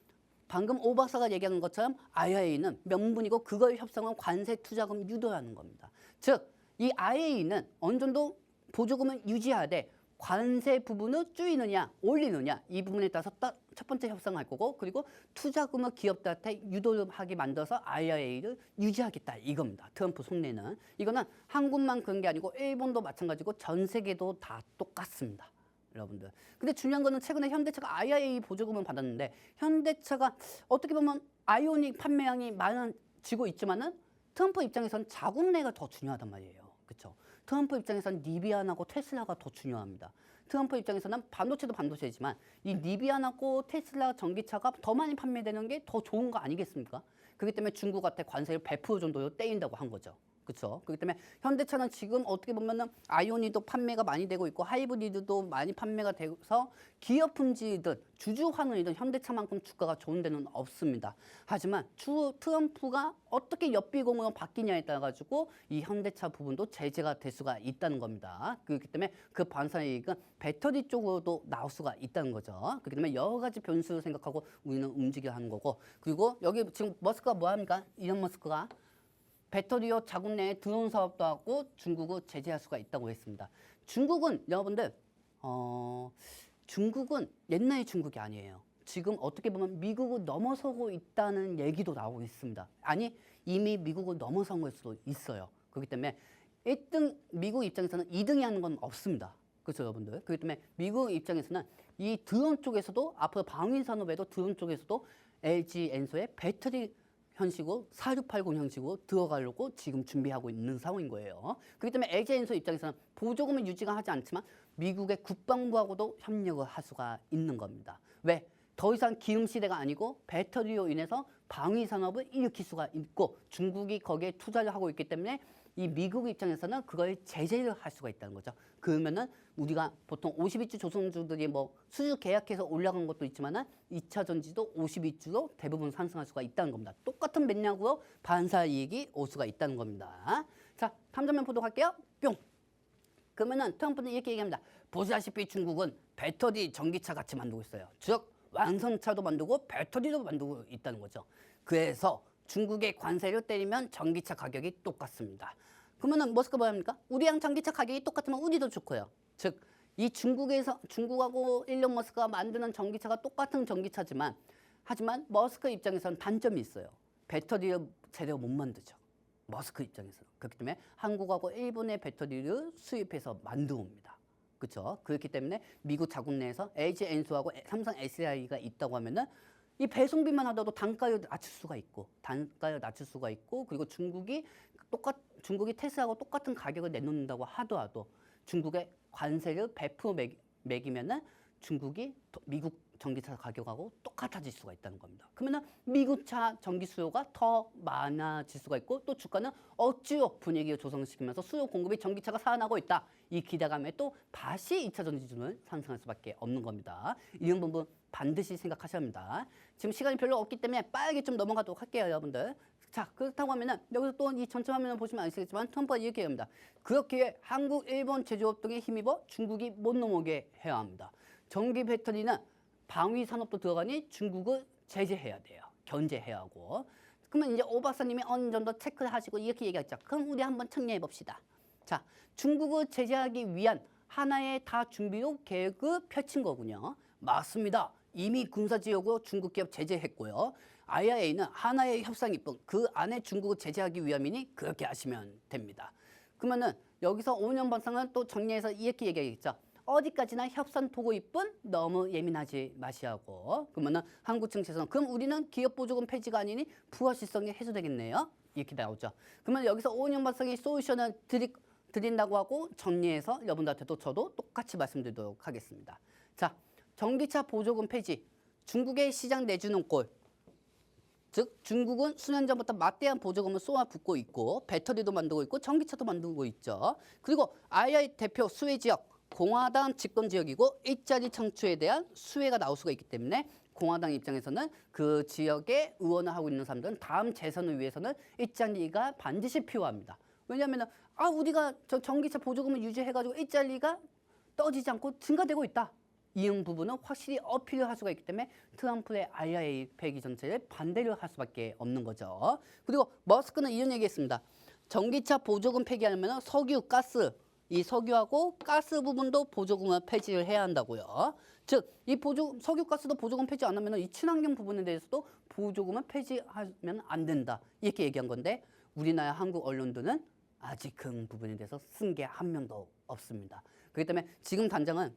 방금 오 박사가 얘기하는 것처럼 IIA는 명분이고 그걸 협상한 관세 투자금 유도라는 겁니다. 즉 이 IIA는 어느 정도 보조금을 유지하되 관세 부분을 줄이느냐 올리느냐 이 부분에 따라서 첫 번째 협상할 거고 그리고 투자금을 기업들한테 유도하게 만들어서 IIA를 유지하겠다 이겁니다. 트럼프 속내는. 이거는 한국만 그런 게 아니고 일본도 마찬가지고 전 세계도 다 똑같습니다. 여러분들. 근데 중요한 거는 최근에 현대차가 IIA 보조금을 받았는데 현대차가 어떻게 보면 아이오닉 판매량이 많아지고 있지만은 트럼프 입장에서는 자국 내가 더 중요하단 말이에요. 그렇죠? 트럼프 입장에서는 니비안하고 테슬라가 더 중요합니다. 트럼프 입장에서는 반도체도 반도체지만 이 니비안하고 테슬라 전기차가 더 많이 판매되는 게 더 좋은 거 아니겠습니까? 그렇기 때문에 중국한테 관세를 100% 정도 떼인다고 한 거죠. 그렇죠. 그렇기 때문에 현대차는 지금 어떻게 보면은 아이오닉도 판매가 많이 되고 있고 하이브리드도 많이 판매가 돼서 기업 품질이든 주주 환원이든 현대차만큼 주가가 좋은 데는 없습니다. 하지만 트럼프가 어떻게 역비공으로 바뀌냐에 따라 가지고 이 현대차 부분도 제재가 될 수가 있다는 겁니다. 그렇기 때문에 그 반사이익은 배터리 쪽으로도 나올 수가 있다는 거죠. 그렇기 때문에 여러 가지 변수를 생각하고 우리는 움직여야 하는 거고 그리고 여기 지금 머스크가 뭐 합니까? 일론 머스크가 배터리요 자국 내에 드론 사업도 하고 중국을 제재할 수가 있다고 했습니다. 중국은 여러분들 중국은 옛날의 중국이 아니에요. 지금 어떻게 보면 미국을 넘어서고 있다는 얘기도 나오고 있습니다. 아니 이미 미국을 넘어선 걸 수도 있어요. 그렇기 때문에 1등 미국 입장에서는 2등이 하는 건 없습니다. 그렇죠 여러분들. 그렇기 때문에 미국 입장에서는 이 드론 쪽에서도 앞으로 방위 산업에도 드론 쪽에서도 LG 엔소의 배터리 형식으로 4680 형식으로 들어가려고 지금 준비하고 있는 상황인 거예요. 그렇기 때문에 LG 엔소 입장에서는 보조금을 유지가 하지 않지만 미국의 국방부하고도 협력을 할 수가 있는 겁니다. 왜? 더 이상 기름 시대가 아니고 배터리로 인해서 방위 산업을 일으킬 수가 있고 중국이 거기에 투자를 하고 있기 때문에 이 미국 입장에서는 그걸 제재를 할 수가 있다는 거죠. 그러면은 우리가 보통 52주 조선주들이 뭐 수주 계약해서 올라간 것도 있지만은 2차 전지도 52주로 대부분 상승할 수가 있다는 겁니다. 똑같은 맥락으로 반사 이익이 올 수가 있다는 겁니다. 자, 다음 장면 보도록 할게요. 뿅. 그러면은 트럼프는 이렇게 얘기합니다. 보시다시피 중국은 배터리 전기차 같이 만들고 있어요. 즉 완성차도 만들고 배터리도 만들고 있다는 거죠. 그래서 중국의 관세를 때리면 전기차 가격이 똑같습니다. 그러면은 머스크가 뭐 합니까? 우리랑 전기차 가격이 똑같으면 우리도 좋고요. 즉 이 중국하고 일론 머스크가 만드는 전기차가 똑같은 전기차지만 하지만 머스크 입장에서는 단점이 있어요. 배터리를 제대로 못 만들죠. 머스크 입장에서는. 그렇기 때문에 한국하고 일본의 배터리를 수입해서 만들어옵니다. 그렇죠? 그렇기 때문에 미국 자국 내에서 LG 엔소하고 삼성 SDI가 있다고 하면은 이 배송비만 하더라도 단가를 낮출 수가 있고 그리고 중국이 테슬라하고 똑같은 가격을 내놓는다고 하더라도 중국의 관세를 100% 매기면은 중국이 미국 전기차 가격하고 똑같아질 수가 있다는 겁니다. 그러면은 미국차 전기 수요가 더 많아질 수가 있고 또 주가는 억지로 분위기를 조성시키면서 수요 공급이 전기차가 살아나고 있다. 이 기대감에 또 다시 2차 전지주는 상승할 수밖에 없는 겁니다. 이런 부분 반드시 생각하셔야 합니다. 지금 시간이 별로 없기 때문에 빠르게 좀 넘어가도록 할게요, 여러분들. 자, 그렇다고 하면은 여기서 또 이 전체 화면을 보시면 아시겠지만 트럼프가 이렇게 얘기합니다. 그렇게 한국, 일본 제조업 등에 힘입어 중국이 못 넘어오게 해야 합니다. 전기 배터리는 방위 산업도 들어가니 중국을 제재해야 돼요. 견제해야 하고. 그러면 이제 오 박사님이 어느 정도 체크를 하시고 이렇게 얘기했죠. 그럼 우리 한번 정리해 봅시다. 자, 중국을 제재하기 위한 하나의 다 준비로 계획을 펼친 거군요. 맞습니다. 이미 군사지역으로 중국 기업 제재했고요. IRA는 하나의 협상일 뿐 그 안에 중국을 제재하기 위함이니 그렇게 하시면 됩니다. 그러면은 여기서 5년 반상은 또 정리해서 이렇게 얘기하겠죠. 어디까지나 협상 도구일 뿐 너무 예민하지 마시라고. 그러면은 한국 정치에서는 그럼 우리는 기업 보조금 폐지가 아니니 부가 실성이 해소되겠네요. 이렇게 나오죠. 그러면 여기서 5년 반상의 솔루션을 드린다고 하고 정리해서 여러분들한테도 저도 똑같이 말씀드리도록 하겠습니다. 자, 전기차 보조금 폐지, 중국의 시장 내주는 꼴. 즉 중국은 수년 전부터 막대한 보조금을 쏘아붓고 있고 배터리도 만들고 있고 전기차도 만들고 있죠. 그리고 IRA 대표 수혜 지역, 공화당 집권 지역이고 일자리 창출에 대한 수혜가 나올 수가 있기 때문에 공화당 입장에서는 그 지역에 의원을 하고 있는 사람들은 다음 재선을 위해서는 일자리가 반드시 필요합니다. 왜냐하면 우리가 저 전기차 보조금을 유지해가지고 일자리가 떨어지지 않고 증가되고 있다. 이런 부분은 확실히 어필을 할 수가 있기 때문에 트럼프의 IRA 폐기 정책을 반대를 할 수밖에 없는 거죠. 그리고 머스크는 이런 얘기했습니다. 전기차 보조금 폐기하려면 석유, 가스, 이 석유하고 가스 부분도 보조금을 폐지를 해야 한다고요. 즉, 이 석유, 가스도 보조금 폐지 안 하면 이 친환경 부분에 대해서도 보조금을 폐지하면 안 된다. 이렇게 얘기한 건데 우리나라 한국 언론들은 아직 그 부분에 대해서 쓴 게 한 명도 없습니다. 그렇기 때문에 지금 당장은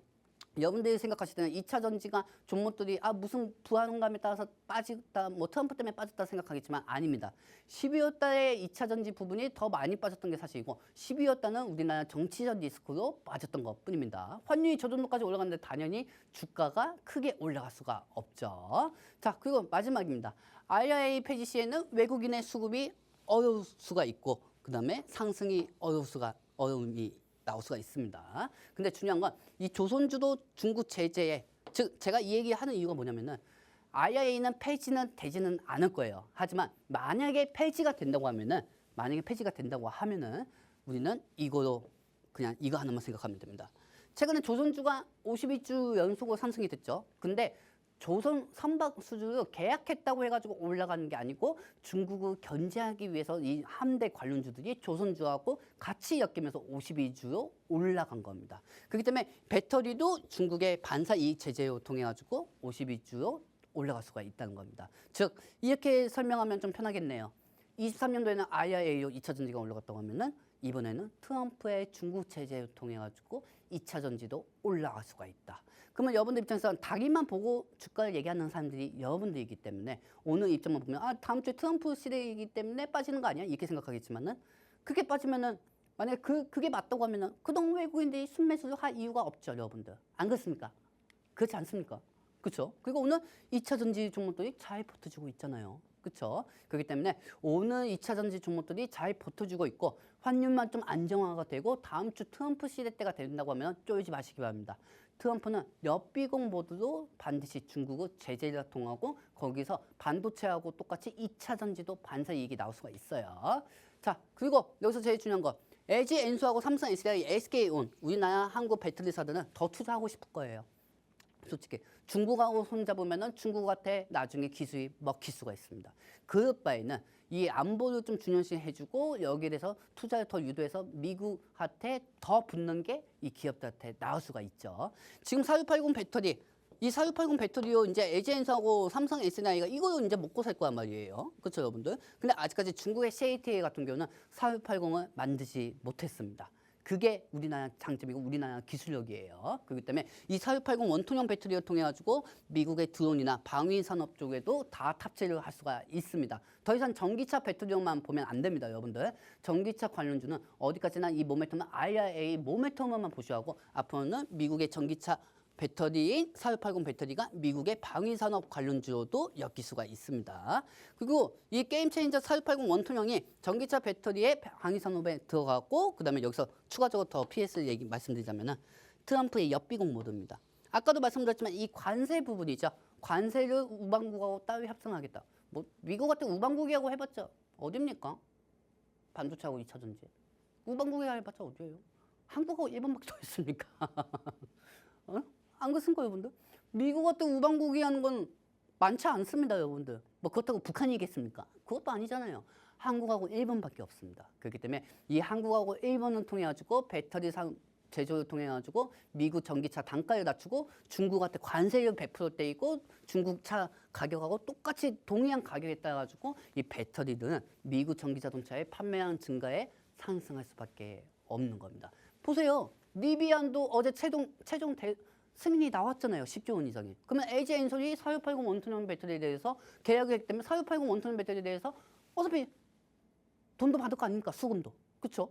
여러분들이 생각하실 때는 2차 전지가 종목들이 무슨 불안감에 따라서 빠졌다, 뭐 트럼프 때문에 빠졌다 생각하겠지만 아닙니다. 12월 달에 2차 전지 부분이 더 많이 빠졌던 게 사실이고 12월 달은 우리나라 정치적 리스크로 빠졌던 것 뿐입니다. 환율이 저 정도까지 올라갔는데 당연히 주가가 크게 올라갈 수가 없죠. 자, 그리고 마지막입니다. IRA 폐지 시에는 외국인의 수급이 어려울 수가 있고 그 다음에 상승이 어려움이 나올 수가 있습니다. 근데 중요한 건 이 조선주도 중국 제재에 즉 제가 이 얘기하는 이유가 뭐냐면은 IRA는 폐지는 되지는 않을 거예요. 하지만 만약에 폐지가 된다고 하면은 우리는 이거로 그냥 이거 하나만 생각하면 됩니다. 최근에 조선주가 52주 연속으로 상승이 됐죠. 근데 조선 선박 수주를 계약했다고 해가지고 올라가는 게 아니고 중국을 견제하기 위해서 이 함대 관련주들이 조선주하고 같이 엮이면서 52주로 올라간 겁니다. 그렇기 때문에 배터리도 중국의 반사 이익 제재로 통해 가지고 52주로 올라갈 수가 있다는 겁니다. 즉 이렇게 설명하면 좀 편하겠네요. 23년도에는 IRA로 2차 전지가 올라갔다고 하면은 이번에는 트럼프의 중국 제재를 통해 가지고 2차 전지도 올라갈 수가 있다. 그러면 여러분들 입장에서 당일만 보고 주가를 얘기하는 사람들이 여러분들이기 때문에 오늘 입장만 보면 다음 주에 트럼프 시대이기 때문에 빠지는 거 아니야? 이렇게 생각하겠지만은 그게 빠지면은 만약에 그게 맞다고 하면은 그동안 외국인들이 순매수를 할 이유가 없죠, 여러분들. 안 그렇습니까? 그렇지 않습니까? 그렇죠? 그리고 오늘 2차 전지 종목들이 잘 버텨주고 있잖아요. 그렇죠? 그렇기 때문에 오늘 2차 전지 종목들이 잘 버텨주고 있고 환율만 좀 안정화가 되고 다음 주 트럼프 시대 때가 된다고 하면 쫄지 마시기 바랍니다. 트럼프는 역비공 모드로 반드시 중국을 제재를 통하고 거기서 반도체하고 똑같이 2차 전지도 반사 이익이 나올 수가 있어요. 자, 그리고 여기서 제일 중요한 거 LG 엔수하고 삼성 SDI, SK온 우리나라 한국 배터리사들은 더 투자하고 싶을 거예요. 솔직히 중국하고 손잡으면은 중국한테 나중에 기술이 먹힐 수가 있습니다. 그럴 바에는 이 안보를 좀 중요시 해주고 여기에 대해서 투자를 더 유도해서 미국한테 더 붙는 게 이 기업들한테 나올 수가 있죠. 지금 4680 배터리 이 4680 배터리로 이제 LG엔솔하고 삼성 SDI가 이거로 이제 먹고 살 거란 말이에요. 그렇죠, 여러분들? 근데 아직까지 중국의 CATL 같은 경우는 4680을 만들지 못했습니다. 그게 우리나라 장점이고 우리나라 기술력이에요. 그렇기 때문에 이 4680 원통형 배터리를 통해 가지고 미국의 드론이나 방위 산업 쪽에도 다 탑재를 할 수가 있습니다. 더 이상 전기차 배터리만 보면 안 됩니다, 여러분들. 전기차 관련주는 어디까지나 이 모멘텀은 IRA 모멘텀만 보셔야 하고 앞으로는 미국의 전기차 배터리인 4680 배터리가 미국의 방위산업 관련주로도 엮일 수가 있습니다. 그리고 이 게임 체인저 4680 원통형이 전기차 배터리의 방위산업에 들어가고 그다음에 여기서 추가적으로 더 PS 얘기 말씀드리자면은 트럼프의 역비공 모드입니다. 아까도 말씀드렸지만 이 관세 부분이죠. 관세를 우방국하고 따로 협상하겠다. 뭐 미국 같은 우방국이하고 해봤자 어딥니까? 반도체하고 2차 전지. 우방국이하고 해봤자 어디예요? 한국하고 일본밖에 더 있습니까? 어? 안 그렇습니까, 여러분들? 미국 같은 우방국이 하는 건 많지 않습니다, 여러분들. 뭐 그렇다고 북한이겠습니까? 그것도 아니잖아요. 한국하고 일본밖에 없습니다. 그렇기 때문에 이 한국하고 일본을 통해 가지고 배터리 제조를 통해 가지고 미국 전기차 단가를 낮추고 중국한테 관세를 베풀 때 있고 중국 차 가격하고 똑같이 동일한 가격에 따라 가지고 이 배터리들은 미국 전기 자동차의 판매량 증가에 상승할 수밖에 없는 겁니다. 보세요. 리비안도 어제 최종 승인이 나왔잖아요. 10조 원 이상이. 그러면 LG 엔솔이 4680 원투명 배터리에 대해서 계약을 했기 때문에 4680 원투명 배터리에 대해서 어차피 돈도 받을 거 아닙니까? 수금도. 그렇죠?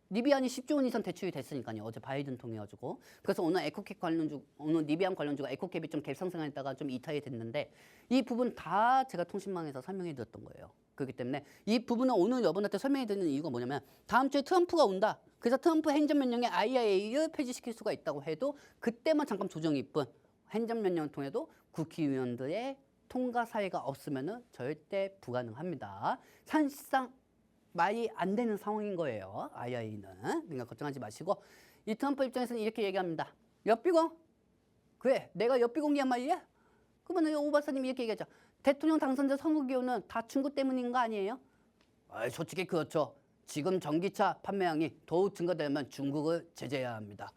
리비안이 10조 원 이상 대출이 됐으니까요. 어제 바이든 통해가지고. 그래서 오늘 에코캡 관련주, 오늘 리비안 관련주가 에코캡이 좀 갭 상승했다가 좀 이탈이 됐는데 이 부분 다 제가 통신망에서 설명해 드렸던 거예요. 그렇기 때문에 이 부분은 오늘 여러분한테 설명해 드리는 이유가 뭐냐면 다음 주에 트럼프가 온다. 그래서 트럼프 행정명령에 IRA를 폐지시킬 수가 있다고 해도 그때만 잠깐 조정이 뿐 행정명령을 통해도 국회의원들의 통과 사유가 없으면 절대 불가능합니다. 사실상 말이 안 되는 상황인 거예요. IRA는. 그러니까 걱정하지 마시고 이 트럼프 입장에서는 이렇게 얘기합니다. 엽비공? 그래, 내가 엽비공이란 말이야? 그러면 오 박사님이 이렇게 얘기하죠. 대통령 당선자 선거 기호는 다 중국 때문인 거 아니에요? 솔직히 그렇죠. 지금 전기차 판매량이 더욱 증가되면 중국을 제재해야 합니다.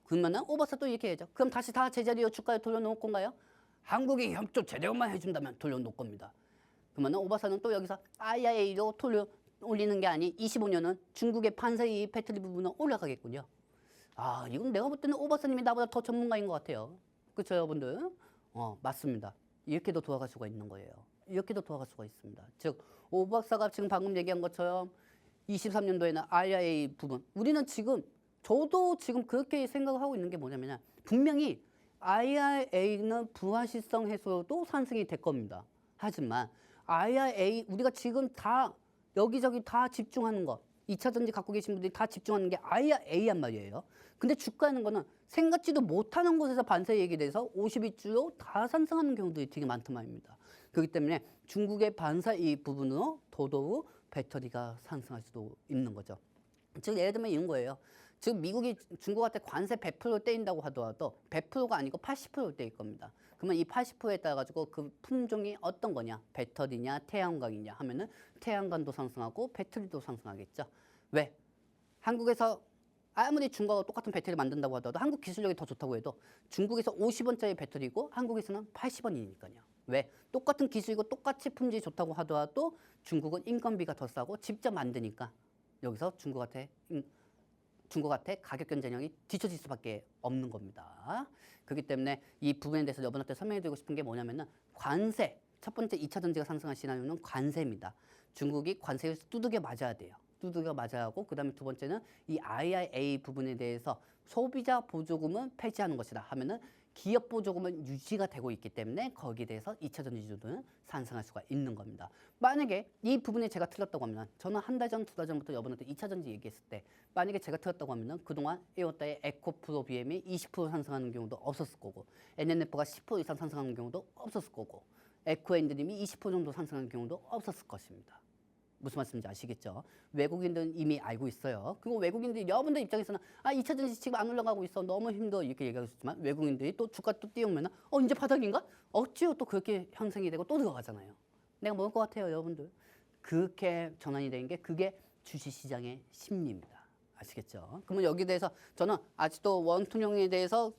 그러면은 오 박사 또 이렇게 얘기하죠. 그럼 다시 다 제자리로 주가를 돌려놓을 건가요? 한국이 협조 제대로만 해준다면 돌려놓을 겁니다. 그러면은 오 박사는 또 여기서 IRA로 올리는 게 아니 25년은 중국의 판사의 배터리 부분은 올라가겠군요. 이건 내가 볼 때는 오 박사님이 나보다 더 전문가인 것 같아요. 그렇죠, 여러분들? 맞습니다. 이렇게도 돌아갈 수가 있는 거예요. 이렇게도 돌아갈 수가 있습니다. 즉, 오 박사가 지금 방금 얘기한 것처럼 23년도에는 IRA 부분, 우리는 지금 저도 지금 그렇게 생각을 하고 있는 게 뭐냐면 분명히 IRA는 불확실성 해소도 상승이 될 겁니다. 하지만 IRA 우리가 지금 다 여기저기 다 집중하는 거 2차 전지 갖고 계신 분들이 다 집중하는 게 IRA란 말이에요. 근데 주가는 거는 생각지도 못하는 곳에서 반세 얘기돼서 52주로 다 상승하는 경우들이 되게 많단 말입니다. 그렇기 때문에 중국의 반사 이 부분으로 더더욱 배터리가 상승할 수도 있는 거죠. 즉 예를 들면 이런 거예요. 지금 미국이 중국한테 관세 100% 떼인다고 하더라도 100%가 아니고 80% 떼일 겁니다. 그러면 이 80%에 따라 가지고 그 품종이 어떤 거냐, 배터리냐, 태양광이냐 하면은 태양광도 상승하고 배터리도 상승하겠죠. 왜? 한국에서 아무리 중국하고 똑같은 배터리 만든다고 하더라도 한국 기술력이 더 좋다고 해도 중국에서 50원짜리 배터리고 한국에서는 80원이니까요. 왜? 똑같은 기술이고 똑같이 품질이 좋다고 하더라도 중국은 인건비가 더 싸고 직접 만드니까 여기서 중국한테 가격 경쟁력이 뒤처질 수밖에 없는 겁니다. 그렇기 때문에 이 부분에 대해서 여러분한테 설명해드리고 싶은 게 뭐냐면은 관세, 첫 번째 2차 전지가 상승한 시나리오는 관세입니다. 중국이 관세를 두들겨 맞아야 돼요. 두들겨 맞아야 하고 그다음에 두 번째는 이 IRA 부분에 대해서 소비자 보조금은 폐지하는 것이다 하면은 기업 보조금은 유지가 되고 있기 때문에 거기에 대해서 2차 전지주들은 상승할 수가 있는 겁니다. 만약에 이 부분에 제가 틀렸다고 하면 저는 한 달 전, 두 달 전부터 여러분한테 2차 전지 얘기했을 때 만약에 제가 틀렸다고 하면 그동안 에어따의 에코프로 BM이 20% 상승하는 경우도 없었을 거고 NNF가 10% 이상 상승하는 경우도 없었을 거고 에코엔드님이 20% 정도 상승하는 경우도 없었을 것입니다. 무슨 말씀인지 아시겠죠? 외국인들은 이미 알고 있어요. 그리고 외국인들이 여러분들 입장에서는 2차 전지 지금 안 올라가고 있어. 너무 힘들어. 이렇게 얘기할 수 있지만 외국인들이 또 주가 또 띄우면 이제 바닥인가? 억지로 또 그렇게 형성이 되고 또 들어가잖아요. 내가 모를 것 같아요, 여러분들. 그렇게 전환이 된 게 그게 주식시장의 심리입니다. 아시겠죠? 그러면 여기에 대해서 저는 아직도 원통형에 대해서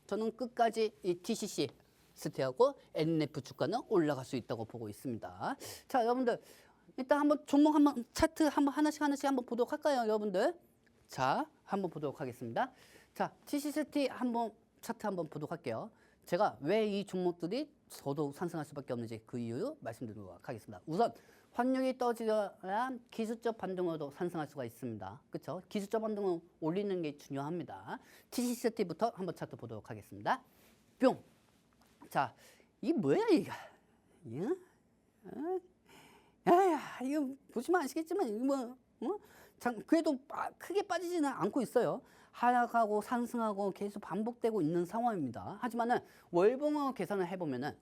저는 끝까지 이 TCC 스테하고 NNF 주가는 올라갈 수 있다고 보고 있습니다. 자, 여러분들 일단 한번 종목 한번 차트 한번 하나씩 한번 보도록 할까요, 여러분들? 자, 한번 보도록 하겠습니다. 자, TCST 한번 차트 한번 보도록 할게요. 제가 왜 이 종목들이 더더욱 상승할 수밖에 없는지 그 이유 말씀드리도록 하겠습니다. 우선 환율이 떨어지려야 기술적 반등으로도 상승할 수가 있습니다. 그렇죠? 기술적 반등을 올리는 게 중요합니다. TCST부터 한번 차트 보도록 하겠습니다. 뿅. 자, 이게 뭐야 이거? 야야, 이거 보시면 아시겠지만 이거 그래도 크게 빠지지는 않고 있어요. 하락하고 상승하고 계속 반복되고 있는 상황입니다. 하지만은 월봉어 계산을 해보면은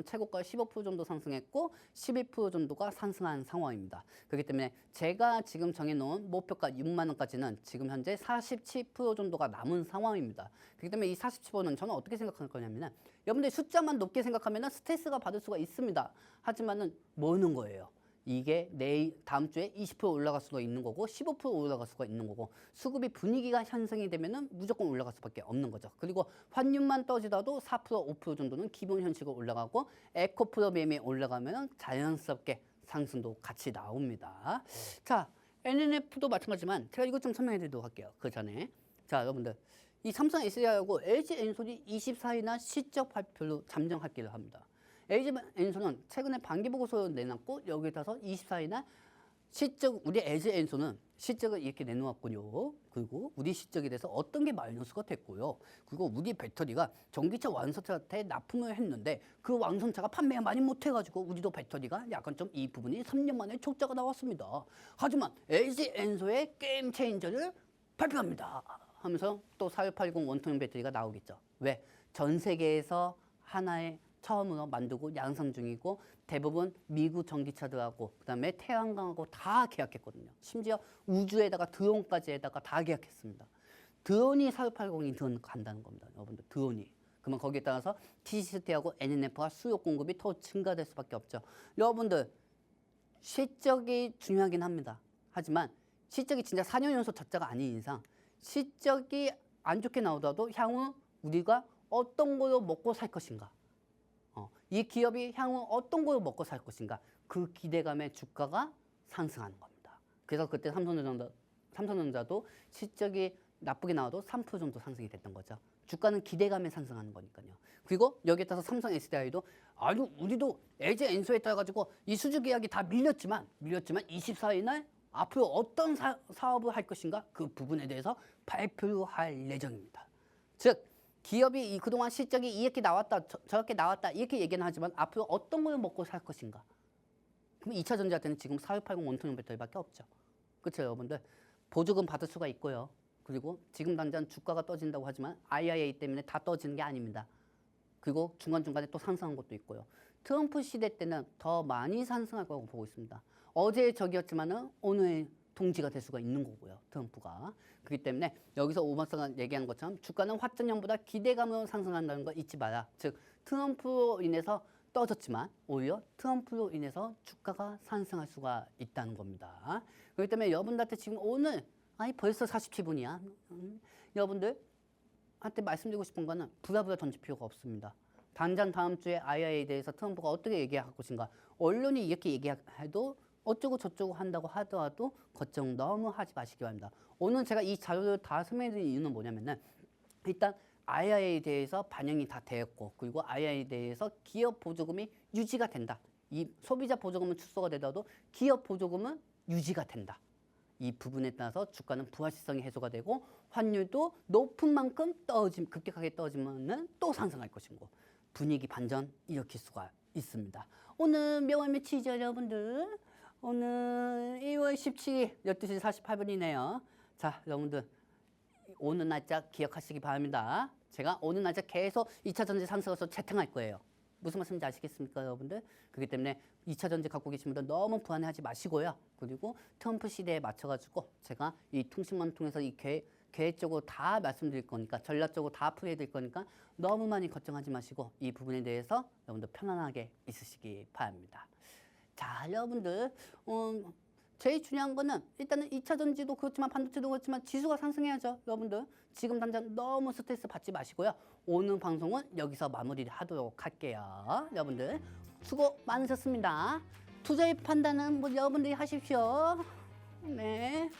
최고가 15% 정도 상승했고 12% 정도가 상승한 상황입니다. 그렇기 때문에 제가 지금 정해놓은 목표가 6만 원까지는 지금 현재 47% 정도가 남은 상황입니다. 그렇기 때문에 이 47%는 저는 어떻게 생각할 거냐면은 여러분들 숫자만 높게 생각하면은 스트레스가 받을 수가 있습니다. 하지만은 모으는 거예요. 이게 내일 다음 주에 20% 올라갈 수가 있는 거고 15% 올라갈 수가 있는 거고 수급이 분위기가 형성이 되면은 무조건 올라갈 수밖에 없는 거죠. 그리고 환율만 떠지더라도 4% 5% 정도는 기본 현실로 올라가고 에코프로 매매 올라가면은 자연스럽게 상승도 같이 나옵니다. 자, NNF도 마찬가지지만 제가 이것 좀 설명해 드리도록 할게요. 그 전에 자, 여러분들 이 삼성 SDI하고 LG엔솔이 24일날 실적 발표로 잠정하기로 합니다. LG엔솔은 최근에 반기보고서를 내놨고 여기에 따라서 24일날 실적 우리 LG엔솔은 실적을 이렇게 내놓았군요. 그리고 우리 실적에 대해서 어떤 게 마이너스가 됐고요. 그리고 우리 배터리가 전기차 완성차한테 납품을 했는데 그 완성차가 판매가 많이 못해가지고 우리도 배터리가 약간 좀 이 부분이 3년 만에 촉자가 나왔습니다. 하지만 LG엔솔의 게임 체인저를 발표합니다. 하면서 또 4680 원통형 배터리가 나오겠죠. 왜? 전 세계에서 하나의 처음으로 만들고 양상 중이고 대부분 미국 전기차들하고 그다음에 태양광하고 다 계약했거든요. 심지어 우주에다가 드론까지에다가 다 계약했습니다. 드론이 4680이 드론 간다는 겁니다. 여러분들 드론이. 그러면 거기에 따라서 TCT하고 NNF가 수요 공급이 더 증가될 수밖에 없죠. 여러분들 실적이 중요하긴 합니다. 하지만 실적이 진짜 4년 연속 적자가 아닌 이상 실적이 안 좋게 나오더라도 향후 우리가 어떤 걸로 먹고 살 것인가 이 기업이 향후 어떤 걸 먹고 살 것인가 그 기대감에 주가가 상승하는 겁니다. 그래서 그때 삼성전자도 실적이 나쁘게 나와도 3% 정도 상승이 됐던 거죠. 주가는 기대감에 상승하는 거니까요. 그리고 여기에 따라서 삼성 SDI도 아니 우리도 LG엔솔에 따라 가지고 이 수주 계약이 다 밀렸지만 24일 날 앞으로 어떤 사업을 할 것인가 그 부분에 대해서 발표할 예정입니다. 즉 기업이 그동안 실적이 이렇게 나왔다 저렇게 나왔다 이렇게 얘기는 하지만 앞으로 어떤 걸 먹고 살 것인가. 그럼 2차 전지한테는 지금 4680 원통형 배터리밖에 없죠. 그렇죠 여러분들. 보조금 받을 수가 있고요. 그리고 지금 당장 주가가 떠진다고 하지만 IRA 때문에 다 떠지는 게 아닙니다. 그리고 중간중간에 또 상승한 것도 있고요. 트럼프 시대 때는 더 많이 상승할 거라고 보고 있습니다. 어제의 적이었지만은 오늘 동지가 될 수가 있는 거고요. 트럼프가. 그렇기 때문에 여기서 오버스가 얘기하는 것처럼 주가는 화전형보다 기대감으로 상승한다는 거 잊지 마라. 즉 트럼프로 인해서 떠졌지만 오히려 트럼프로 인해서 주가가 상승할 수가 있다는 겁니다. 그렇기 때문에 여러분들한테 지금 오늘 아니 벌써 47분이야. 여러분들 한테 말씀드리고 싶은 거는 부랴부랴 던질 필요가 없습니다. 당장 다음 주에 IRA에 대해서 트럼프가 어떻게 얘기할 것인가. 언론이 이렇게 얘기해도 어쩌고 저쩌고 한다고 하더라도 걱정 너무 하지 마시기 바랍니다. 오늘 제가 이 자료를 다 설명드린 이유는 뭐냐면은 일단 IRA에 대해서 반영이 다 되었고 그리고 IRA에 대해서 기업 보조금이 유지가 된다. 이 소비자 보조금은 축소가 되더라도 기업 보조금은 유지가 된다. 이 부분에 따라서 주가는 불확실성이 해소가 되고 환율도 높은 만큼 급격하게 떨어지면은 또 상승할 것이고 분위기 반전 일으킬 수가 있습니다. 오늘 몇 월 며칠이죠 여러분들? 오늘 1월 17일 12시 48분이네요. 자, 여러분들 오늘 날짜 기억하시기 바랍니다. 제가 오늘 날짜 계속 2차 전지 상승해서 채팅할 거예요. 무슨 말씀인지 아시겠습니까, 여러분들? 그렇기 때문에 2차 전지 갖고 계신 분들 너무 불안해하지 마시고요. 그리고 트럼프 시대에 맞춰가지고 제가 이 통신망 통해서 이 계획적으로 다 말씀드릴 거니까 전략적으로 다 풀이해드릴 거니까 너무 많이 걱정하지 마시고 이 부분에 대해서 여러분들 편안하게 있으시기 바랍니다. 자, 여러분들 제일 중요한 거는 일단은 2차 전지도 그렇지만 반도체도 그렇지만 지수가 상승해야죠. 여러분들 지금 당장 너무 스트레스 받지 마시고요. 오늘 방송은 여기서 마무리를 하도록 할게요. 여러분들 수고 많으셨습니다. 투자의 판단은 뭐 여러분들이 하십시오. 네.